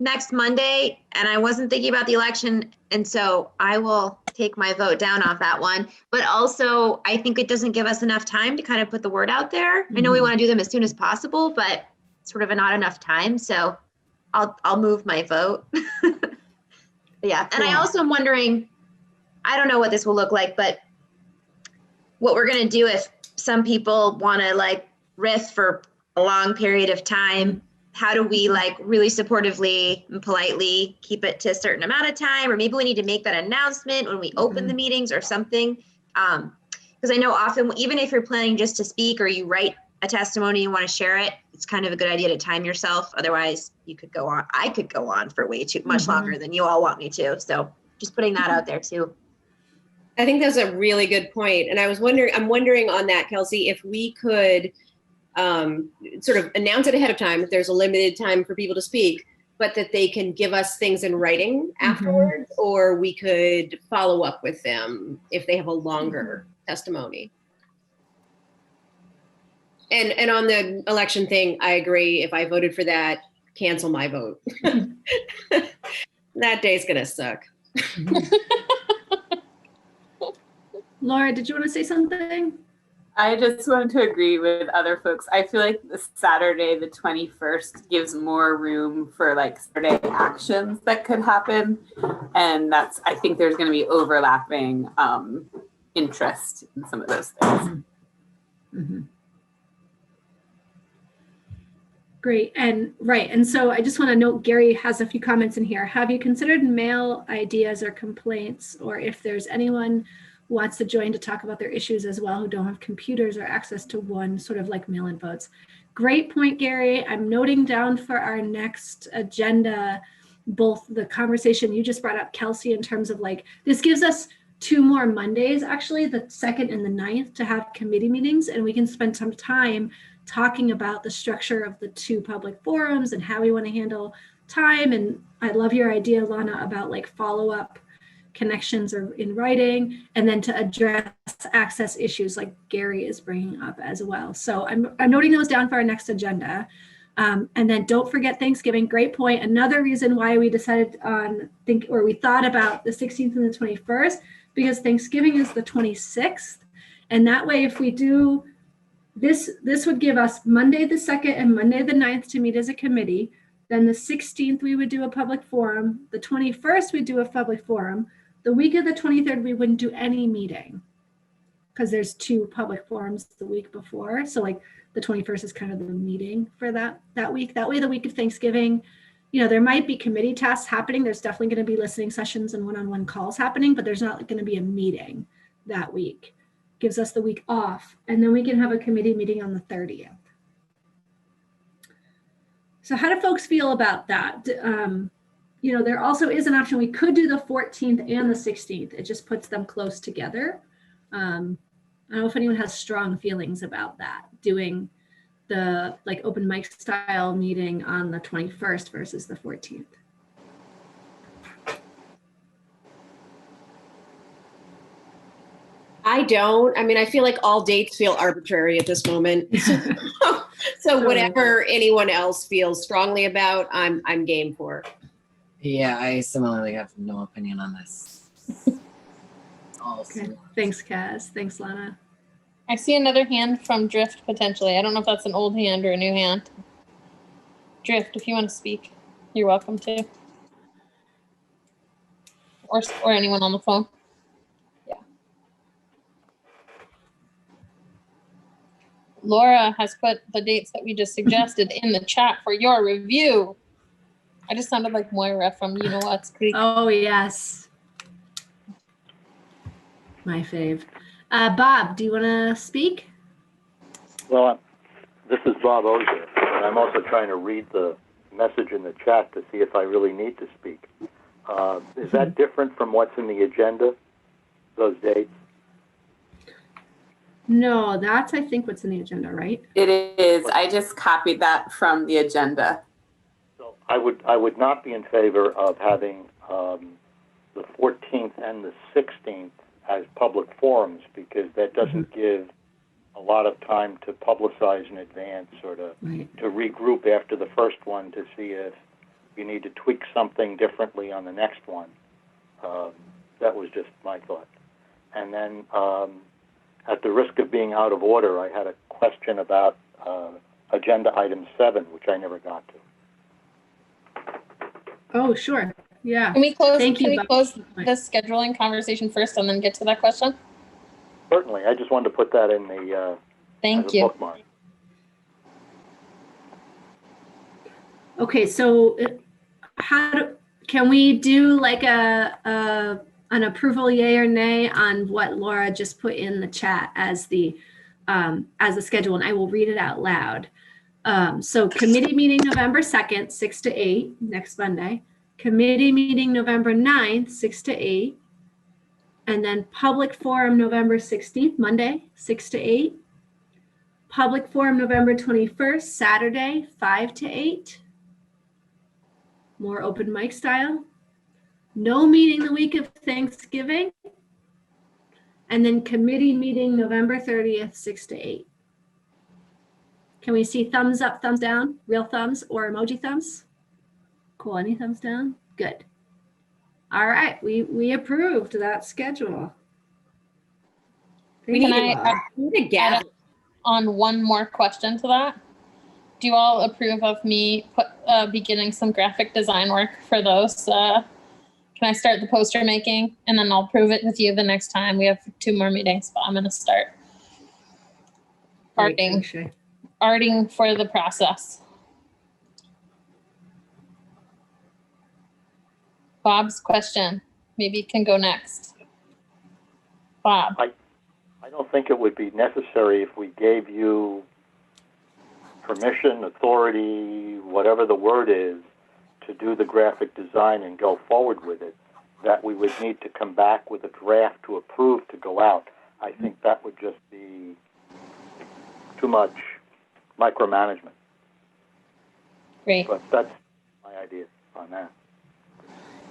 next Monday, and I wasn't thinking about the election, and so I will take my vote down off that one. But also, I think it doesn't give us enough time to kind of put the word out there. I know we want to do them as soon as possible, but sort of not enough time. So I'll move my vote. Yeah, and I also am wondering, I don't know what this will look like, but what we're gonna do if some people want to like riff for a long period of time. How do we like really supportively and politely keep it to a certain amount of time? Or maybe we need to make that announcement when we open the meetings or something. Because I know often, even if you're planning just to speak or you write a testimony and want to share it, it's kind of a good idea to time yourself. Otherwise you could go on. I could go on for way too much longer than you all want me to. So just putting that out there too. I think that's a really good point. And I'm wondering on that, Kelsey, if we could sort of announce it ahead of time, if there's a limited time for people to speak, but that they can give us things in writing afterwards, or we could follow up with them if they have a longer testimony. And on the election thing, I agree. If I voted for that, cancel my vote. That day's gonna suck. Laura, did you want to say something? I just wanted to agree with other folks. I feel like the Saturday, the 21st, gives more room for like Saturday actions that could happen. And I think there's going to be overlapping interest in some of those things. Great. And right. And so I just want to note, Gary has a few comments in here. Have you considered mail ideas or complaints, or if there's anyone who wants to join to talk about their issues as well, who don't have computers or access to one, sort of like mail-in votes? Great point, Gary. I'm noting down for our next agenda, both the conversation you just brought up, Kelsey, in terms of like, this gives us 2 more Mondays, actually, the 2nd and the 9th, to have committee meetings, and we can spend some time talking about the structure of the 2 public forums and how we want to handle time. And I love your idea, Lana, about like follow-up connections or in writing, and then to address access issues like Gary is bringing up as well. So I'm noting those down for our next agenda. And then don't forget Thanksgiving. Great point. Another reason why we decided on we thought about the 16th and the 21st, because Thanksgiving is the 26th. And that way, if we do this would give us Monday the 2nd and Monday the 9th to meet as a committee. Then the 16th, we would do a public forum. The 21st, we'd do a public forum. The week of the 23rd, we wouldn't do any meeting because there's 2 public forums the week before. So like the 21st is kind of the meeting for that week. That way, the week of Thanksgiving, there might be committee tasks happening. There's definitely going to be listening sessions and one-on-one calls happening, but there's not going to be a meeting that week. Gives us the week off, and then we can have a committee meeting on the 30th. So how do folks feel about that? There also is an option. We could do the 14th and the 16th. It just puts them close together. I don't know if anyone has strong feelings about that, doing the open mic style meeting on the 21st versus the 14th. I don't. I mean, I feel like all dates feel arbitrary at this moment. So whatever anyone else feels strongly about, I'm game for. Yeah, I similarly have no opinion on this. Okay. Thanks, Kaz. Thanks, Lana. I see another hand from Drift potentially. I don't know if that's an old hand or a new hand. Drift, if you want to speak, you're welcome to. Or anyone on the phone. Laura has put the dates that we just suggested in the chat for your review. I just sounded like Moira from You Know What's Creek. Oh, yes. My fave. Bob, do you want to speak? Well, this is Bob Ozier, and I'm also trying to read the message in the chat to see if I really need to speak. Is that different from what's in the agenda, those dates? No, that's, I think, what's in the agenda, right? It is. I just copied that from the agenda. So I would not be in favor of having the 14th and the 16th as public forums, because that doesn't give a lot of time to publicize in advance or to regroup after the first one to see if you need to tweak something differently on the next one. That was just my thought. And then at the risk of being out of order, I had a question about agenda item 7, which I never got to. Oh, sure. Yeah. Can we close Bob. this scheduling conversation first and then get to that question? Certainly. I just wanted to put that in the Thank you. bookmark. Okay, so can we do like an approval, yay or nay, on what Laura just put in the chat as the schedule, and I will read it out loud. So committee meeting November 2nd, 6 to 8, next Monday. Committee meeting November 9th, 6 to 8. And then public forum November 16th, Monday, 6 to 8. Public forum November 21st, Saturday, 5 to 8. More open mic style. No meeting the week of Thanksgiving. And then committee meeting November 30th, 6 to 8. Can we see thumbs up, thumbs down, real thumbs or emoji thumbs? Cool, any thumbs down? Good. All right, we approved that schedule. Can I add on one more question to that? Do you all approve of me beginning some graphic design work for those? Can I start the poster making and then I'll prove it with you the next time? We have 2 more meetings, but I'm going to start arting for the process. Bob's question. Maybe you can go next. Bob. I don't think it would be necessary if we gave you permission, authority, whatever the word is, to do the graphic design and go forward with it, that we would need to come back with a draft to approve to go out. I think that would just be too much micromanagement. Great. But that's my idea on that.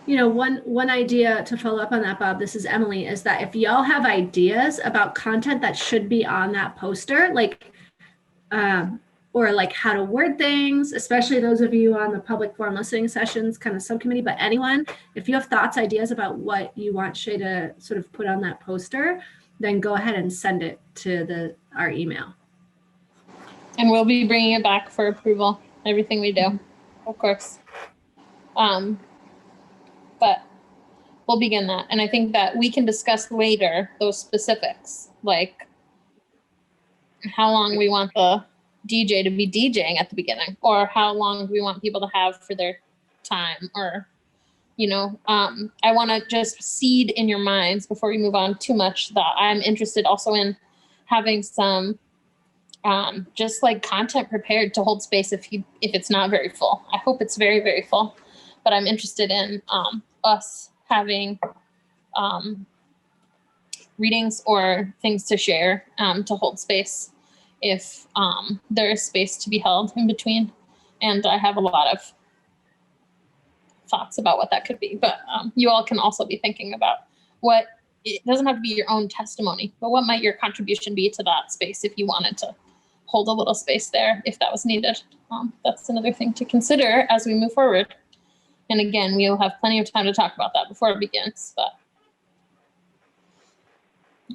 You know, one idea to follow up on that, Bob, this is Emily, is that if y'all have ideas about content that should be on that poster, like or like how to word things, especially those of you on the public forum listening sessions kind of subcommittee, but anyone, if you have thoughts, ideas about what you want Shay to sort of put on that poster, then go ahead and send it to our email. And we'll be bringing it back for approval, everything we do, of course. But we'll begin that. And I think that we can discuss later those specifics, like how long we want the DJ to be DJing at the beginning, or how long we want people to have for their time, or, you know, I want to just seed in your minds before we move on too much that I'm interested also in having some just like content prepared to hold space if it's not very full. I hope it's very, very full, but I'm interested in us having readings or things to share to hold space if there is space to be held in between. And I have a lot of thoughts about what that could be, but you all can also be thinking about what, it doesn't have to be your own testimony, but what might your contribution be to that space if you wanted to hold a little space there if that was needed. That's another thing to consider as we move forward. And again, we will have plenty of time to talk about that before it begins, but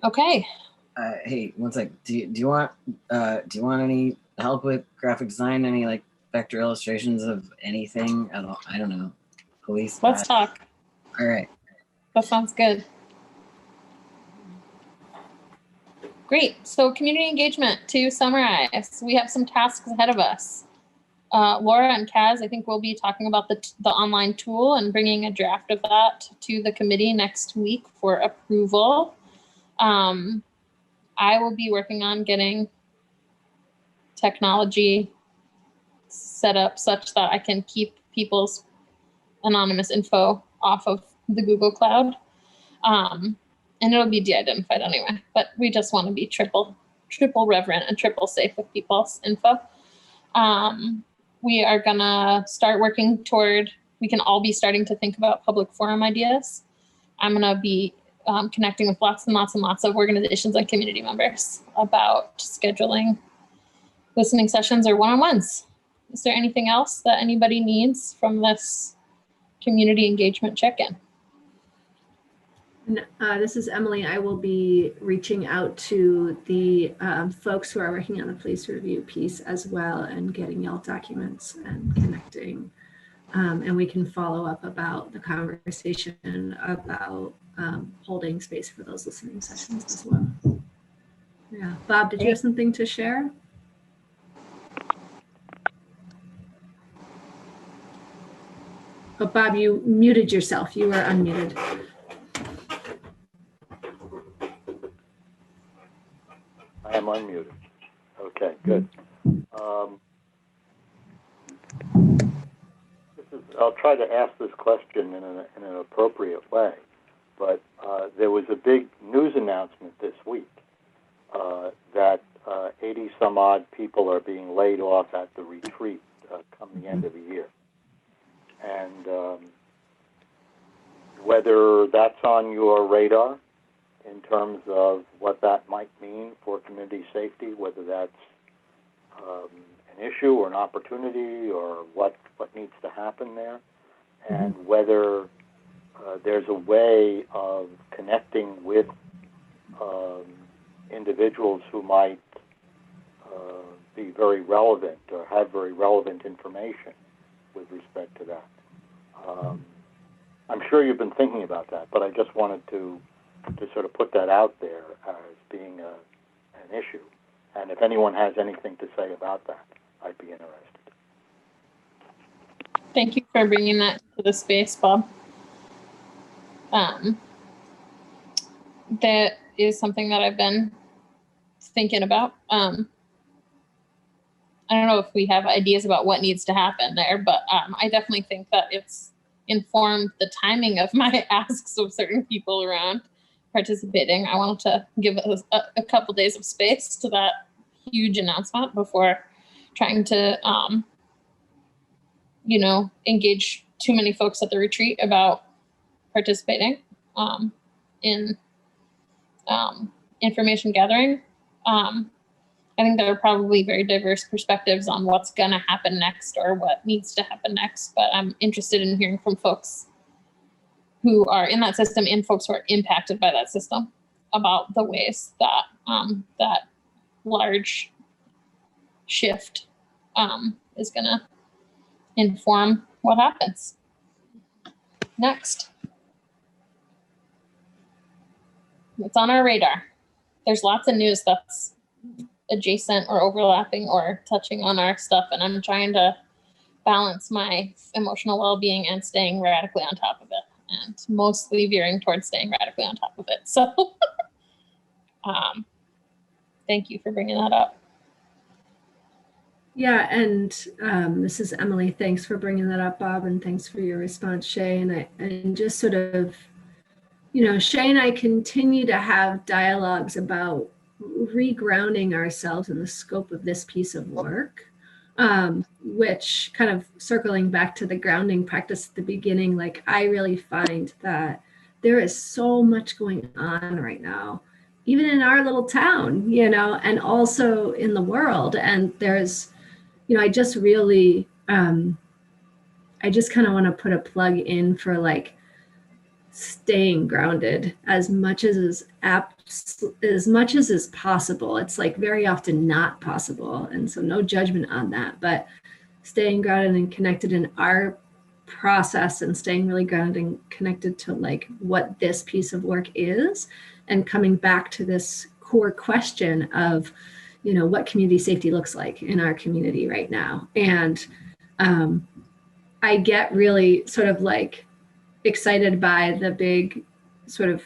okay. Hey, one sec. Do you want any help with graphic design? Any like vector illustrations of anything at all? I don't know. Police. Let's talk. All right. That sounds good. Great. So community engagement, to summarize, we have some tasks ahead of us. Laura and Kaz, I think we'll be talking about the online tool and bringing a draft of that to the committee next week for approval. I will be working on getting technology set up such that I can keep people's anonymous info off of the Google Cloud. And it'll be de-identified anyway, but we just want to be triple reverent and triple safe with people's info. We are gonna start working toward, we can all be starting to think about public forum ideas. I'm gonna be connecting with lots and lots and lots of organizations and community members about scheduling listening sessions or one-on-ones. Is there anything else that anybody needs from this community engagement check-in? This is Emily. I will be reaching out to the folks who are working on the police review piece as well and getting y'all documents and connecting. And we can follow up about the conversation about holding space for those listening sessions as well. Yeah. Bob, did you have something to share? Oh, Bob, you muted yourself. You were unmuted. I am unmuted. Okay, good. I'll try to ask this question in an appropriate way, but there was a big news announcement this week that 80 some odd people are being laid off at the retreat come the end of the year. And whether that's on your radar in terms of what that might mean for community safety, whether that's an issue or an opportunity or what needs to happen there, and whether there's a way of connecting with individuals who might be very relevant or have very relevant information with respect to that. I'm sure you've been thinking about that, but I just wanted to sort of put that out there as being an issue. And if anyone has anything to say about that, I'd be interested. Thank you for bringing that to the space, Bob. That is something that I've been thinking about. I don't know if we have ideas about what needs to happen there, but I definitely think that it's informed the timing of my asks of certain people around participating. I wanted to give a couple days of space to that huge announcement before trying to, engage too many folks at the retreat about participating in information gathering. I think there are probably very diverse perspectives on what's going to happen next or what needs to happen next. But I'm interested in hearing from folks who are in that system and folks who are impacted by that system about the ways that that large shift is going to inform what happens next. It's on our radar. There's lots of news that's adjacent or overlapping or touching on our stuff, and I'm trying to balance my emotional well-being and staying radically on top of it, and mostly veering towards staying radically on top of it. So thank you for bringing that up. Yeah, and this is Emily. Thanks for bringing that up, Bob, and thanks for your response, Shay. And just sort of, you know, Shay and I continue to have dialogues about regrounding ourselves in the scope of this piece of work, which kind of circling back to the grounding practice at the beginning, like I really find that there is so much going on right now, even in our little town, you know, and also in the world. And there's, you know, I just really, I just kind of want to put a plug in for like staying grounded as much as is possible. It's like very often not possible, and so no judgment on that, but staying grounded and connected in our process and staying really grounded and connected to like what this piece of work is, and coming back to this core question of, you know, what community safety looks like in our community right now. And I get really sort of like excited by the big sort of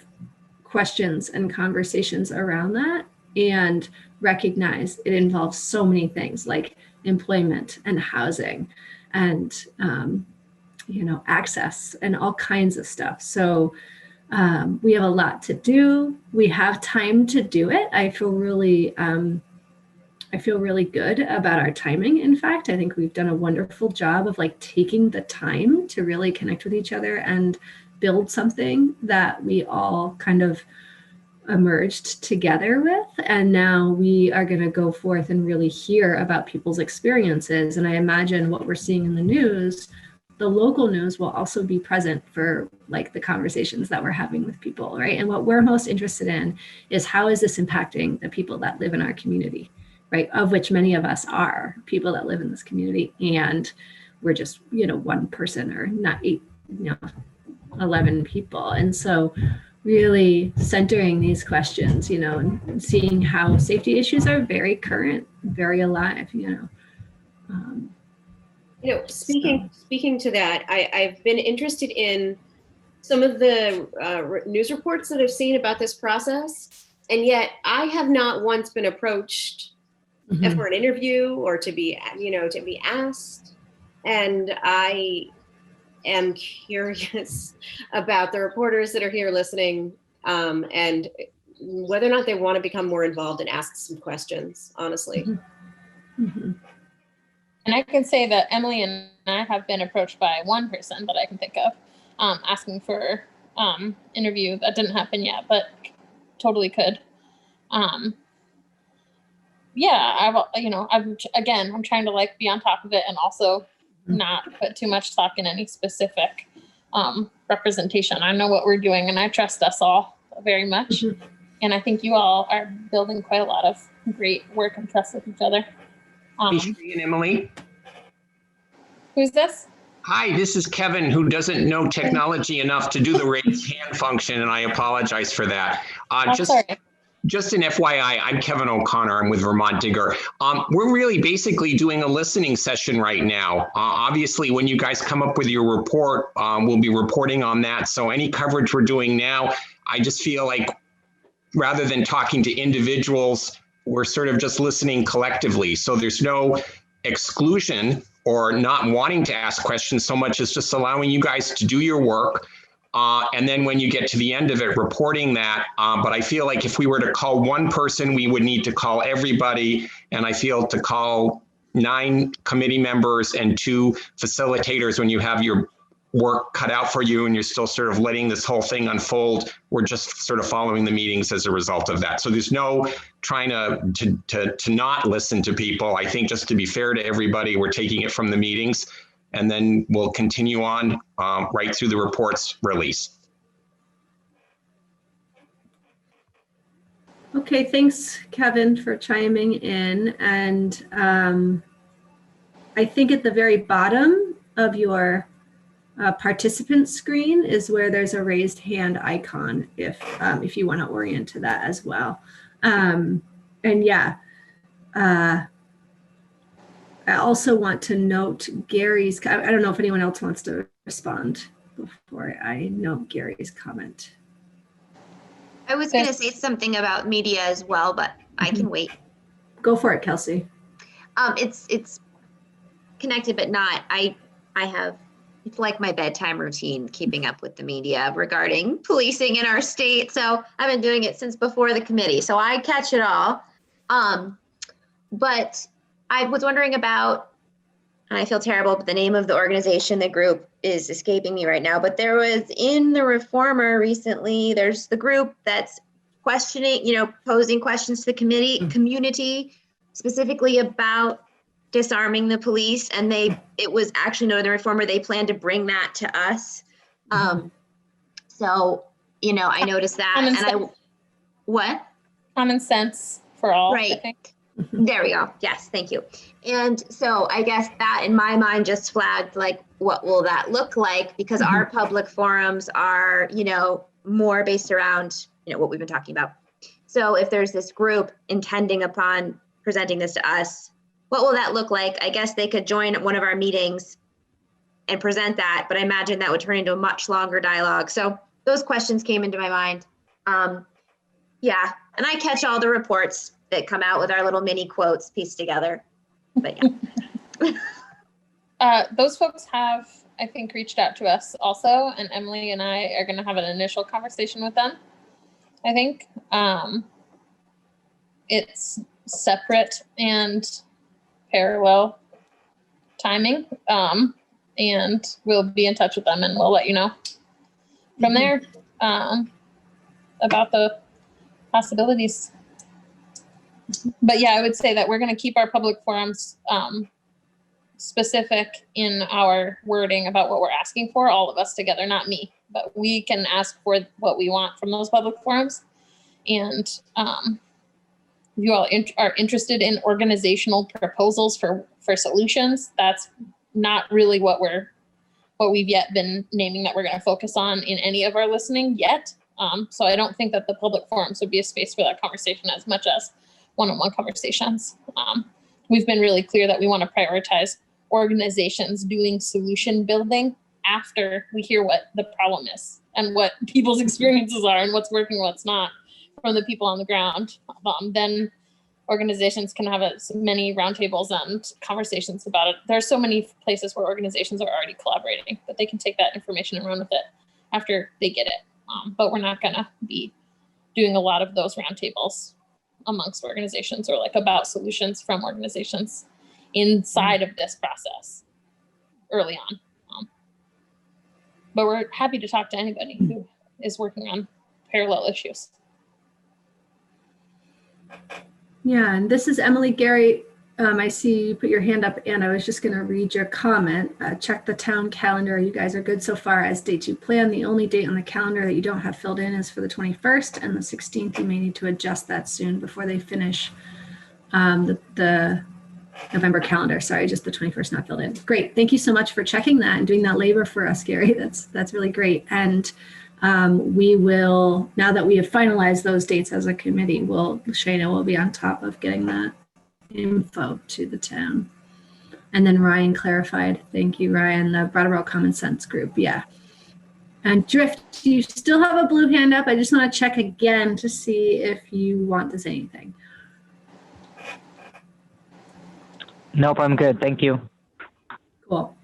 questions and conversations around that, and recognize it involves so many things like employment and housing and you know, access and all kinds of stuff. So we have a lot to do. We have time to do it. I feel really good about our timing. In fact, I think we've done a wonderful job of like taking the time to really connect with each other and build something that we all kind of emerged together with. And now we are going to go forth and really hear about people's experiences. And I imagine what we're seeing in the news, the local news will also be present for like the conversations that we're having with people, right? And what we're most interested in is how is this impacting the people that live in our community, right? Of which many of us are people that live in this community, and we're just, you know, one person or not 8, you know, 11 people. And so really centering these questions, you know, and seeing how safety issues are very current, very alive, you know. You know, speaking to that, I've been interested in some of the news reports that I've seen about this process, and yet I have not once been approached for an interview or to be, you know, to be asked. And I am curious about the reporters that are here listening, and whether or not they want to become more involved and ask some questions, honestly. And I can say that Emily and I have been approached by one person that I can think of, asking for interview. That didn't happen yet, but totally could. Yeah, I'm trying to like be on top of it and also not put too much stock in any specific representation. I know what we're doing, and I trust us all very much. And I think you all are building quite a lot of great work and trust with each other. Hey, and Emily. Who's this? Hi, this is Kevin, who doesn't know technology enough to do the raise hand function, and I apologize for that. Just an FYI, I'm Kevin O'Connor. I'm with Vermont Digger. We're really basically doing a listening session right now. Obviously, when you guys come up with your report, we'll be reporting on that. So any coverage we're doing now, I just feel like rather than talking to individuals, we're sort of just listening collectively. So there's no exclusion or not wanting to ask questions so much as just allowing you guys to do your work. And then when you get to the end of it, reporting that. But I feel like if we were to call one person, we would need to call everybody. And I feel to call 9 committee members and 2 facilitators when you have your work cut out for you and you're still sort of letting this whole thing unfold. We're just sort of following the meetings as a result of that. So there's no trying to not listen to people. I think just to be fair to everybody, we're taking it from the meetings and then we'll continue on right through the report's release. Okay, thanks, Kevin, for chiming in. And I think at the very bottom of your participant screen is where there's a raised hand icon if you want to orient to that as well. And yeah, I also want to note Gary's, I don't know if anyone else wants to respond before I note Gary's comment. I was going to say something about media as well, but I can wait. Go for it, Kelsey. It's connected, but not. I have, it's like my bedtime routine, keeping up with the media regarding policing in our state. So I've been doing it since before the committee. So I catch it all. But I was wondering about, and I feel terrible, but the name of the organization, the group is escaping me right now, but there was in the Reformer recently, there's the group that's questioning, posing questions to the community, specifically about disarming the police. And it was actually noted in the Reformer, they plan to bring that to us. So, I noticed that what? Common sense for all, right. I think. There we go. Yes, thank you. And so I guess that in my mind just flagged like, what will that look like? Because our public forums are, more based around, what we've been talking about. So if there's this group intending upon presenting this to us, what will that look like? I guess they could join one of our meetings and present that, but I imagine that would turn into a much longer dialogue. So those questions came into my mind. Yeah, and I catch all the reports that come out with our little mini quotes pieced together. But yeah. Those folks have, I think, reached out to us also, and Emily and I are going to have an initial conversation with them. I think it's separate and parallel timing, and we'll be in touch with them and we'll let you know from there about the possibilities. But yeah, I would say that we're going to keep our public forums specific in our wording about what we're asking for, all of us together, not me, but we can ask for what we want from those public forums. And if you all are interested in organizational proposals for solutions, that's not really what we've yet been naming that we're going to focus on in any of our listening yet. So I don't think that the public forums would be a space for that conversation as much as one-on-one conversations. We've been really clear that we want to prioritize organizations doing solution building after we hear what the problem is and what people's experiences are and what's working, what's not from the people on the ground. Then organizations can have as many roundtables and conversations about it. There are so many places where organizations are already collaborating that they can take that information and run with it after they get it. But we're not going to be doing a lot of those roundtables amongst organizations or like about solutions from organizations inside of this process early on. But we're happy to talk to anybody who is working on parallel issues. Yeah, and this is Emily. Gary, I see you put your hand up, and I was just going to read your comment. Check the town calendar. You guys are good so far as dates you plan. The only date on the calendar that you don't have filled in is for the 21st and the 16th. You may need to adjust that soon before they finish the November calendar. Sorry, just the 21st not filled in. Great. Thank you so much for checking that and doing that labor for us, Gary. That's really great. And we will, now that we have finalized those dates as a committee, Shayna will be on top of getting that info to the town. And then Ryan clarified, thank you, Ryan, the Brattleboro Common Sense group. Yeah. And Drift, you still have a blue hand up. I just want to check again to see if you want to say anything. Nope, I'm good. Thank you. Cool.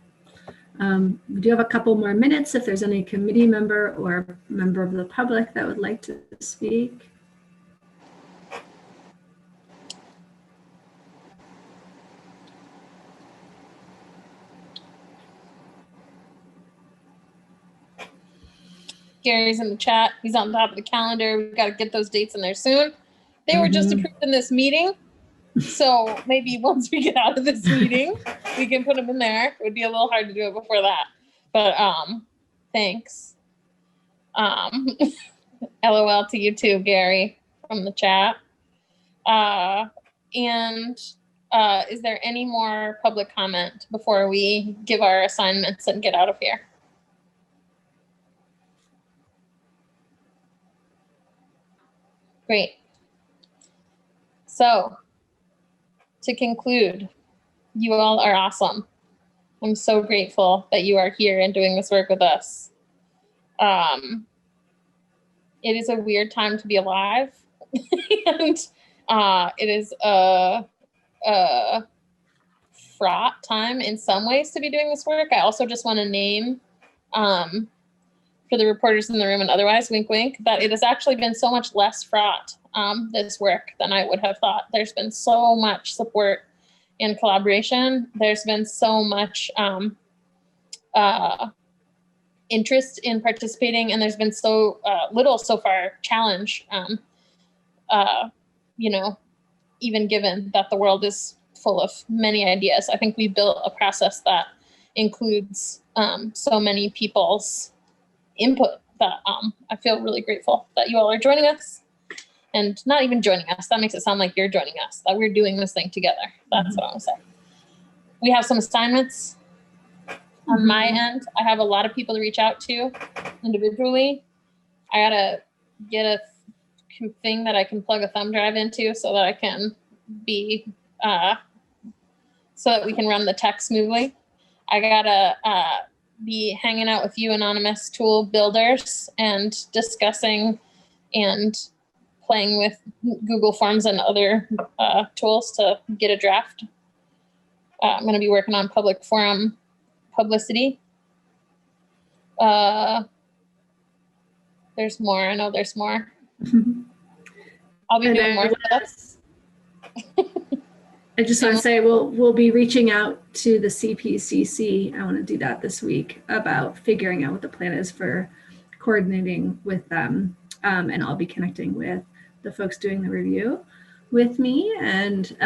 We do have a couple more minutes if there's any committee member or member of the public that would like to speak. Gary's in the chat. He's on top of the calendar. We've got to get those dates in there soon. They were just approved in this meeting. So maybe once we get out of this meeting, we can put them in there. It would be a little hard to do it before that. But thanks. LOL to you too, Gary, from the chat. Is there any more public comment before we give our assignments and get out of here? Great. So, to conclude, you all are awesome. I'm so grateful that you are here and doing this work with us. It is a weird time to be alive, and it is a fraught time in some ways to be doing this work. I also just want to name, for the reporters in the room and otherwise, wink, wink, that it has actually been so much less fraught, this work, than I would have thought. There's been so much support and collaboration. There's been so much interest in participating, and there's been so little so far challenge, even given that the world is full of many ideas. I think we built a process that includes so many people's input that I feel really grateful that you all are joining us, and not even joining us. That makes it sound like you're joining us, that we're doing this thing together. That's what I want to say. We have some assignments on my end. I have a lot of people to reach out to individually. I gotta get a thing that I can plug a thumb drive into so that I can be, so that we can run the tech smoothly. I gotta be hanging out with you anonymous tool builders and discussing and playing with Google Forms and other tools to get a draft. I'm going to be working on public forum publicity. There's more. I know there's more. I'll be doing more stuff. I just want to say we'll be reaching out to the CPCC. I want to do that this week about figuring out what the plan is for coordinating with them, and I'll be connecting with the folks doing the review with me, and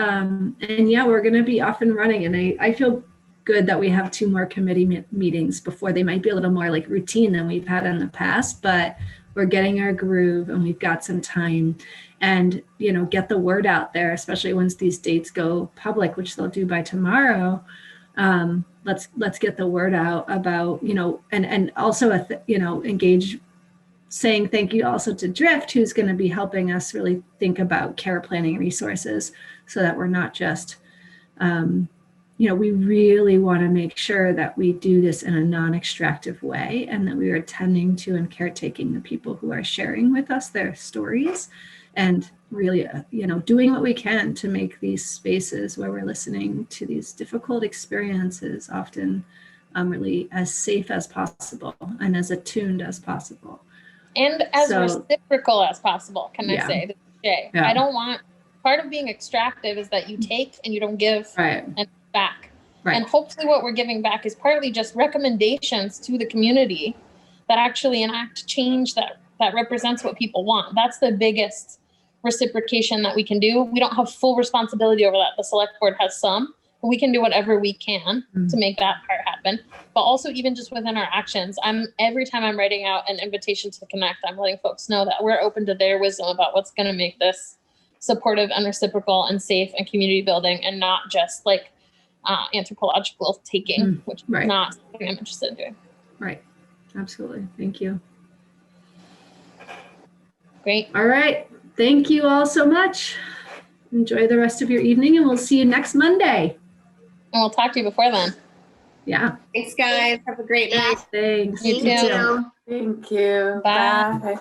yeah, we're going to be off and running. And I feel good that we have 2 more committee meetings before. They might be a little more like routine than we've had in the past, but we're getting our groove and we've got some time. And get the word out there, especially once these dates go public, which they'll do by tomorrow. Let's get the word out about and also engage, saying thank you also to Drift, who's going to be helping us really think about care planning resources, so that we're not just we really want to make sure that we do this in a non-extractive way, and that we are tending to and caretaking the people who are sharing with us their stories, and really, doing what we can to make these spaces where we're listening to these difficult experiences often really as safe as possible and as attuned as possible. And as reciprocal as possible, can I say, Jay? Yeah. I don't want, part of being extractive is that you take and you don't give and back. Right. And hopefully what we're giving back is partly just recommendations to the community that actually enact change that represents what people want. That's the biggest reciprocation that we can do. We don't have full responsibility over that. The select board has some, but we can do whatever we can to make that part happen. But also even just within our actions, every time I'm writing out an invitation to connect, I'm letting folks know that we're open to their wisdom about what's going to make this supportive and reciprocal and safe and community building, and not just like anthropological taking, which is not something I'm interested in doing. Right. Absolutely. Thank you. Great. All right. Thank you all so much. Enjoy the rest of your evening, and we'll see you next Monday. And we'll talk to you before then. Yeah. Thanks, guys. Have a great night. Thanks. You too. Thank you. Bye. Bye.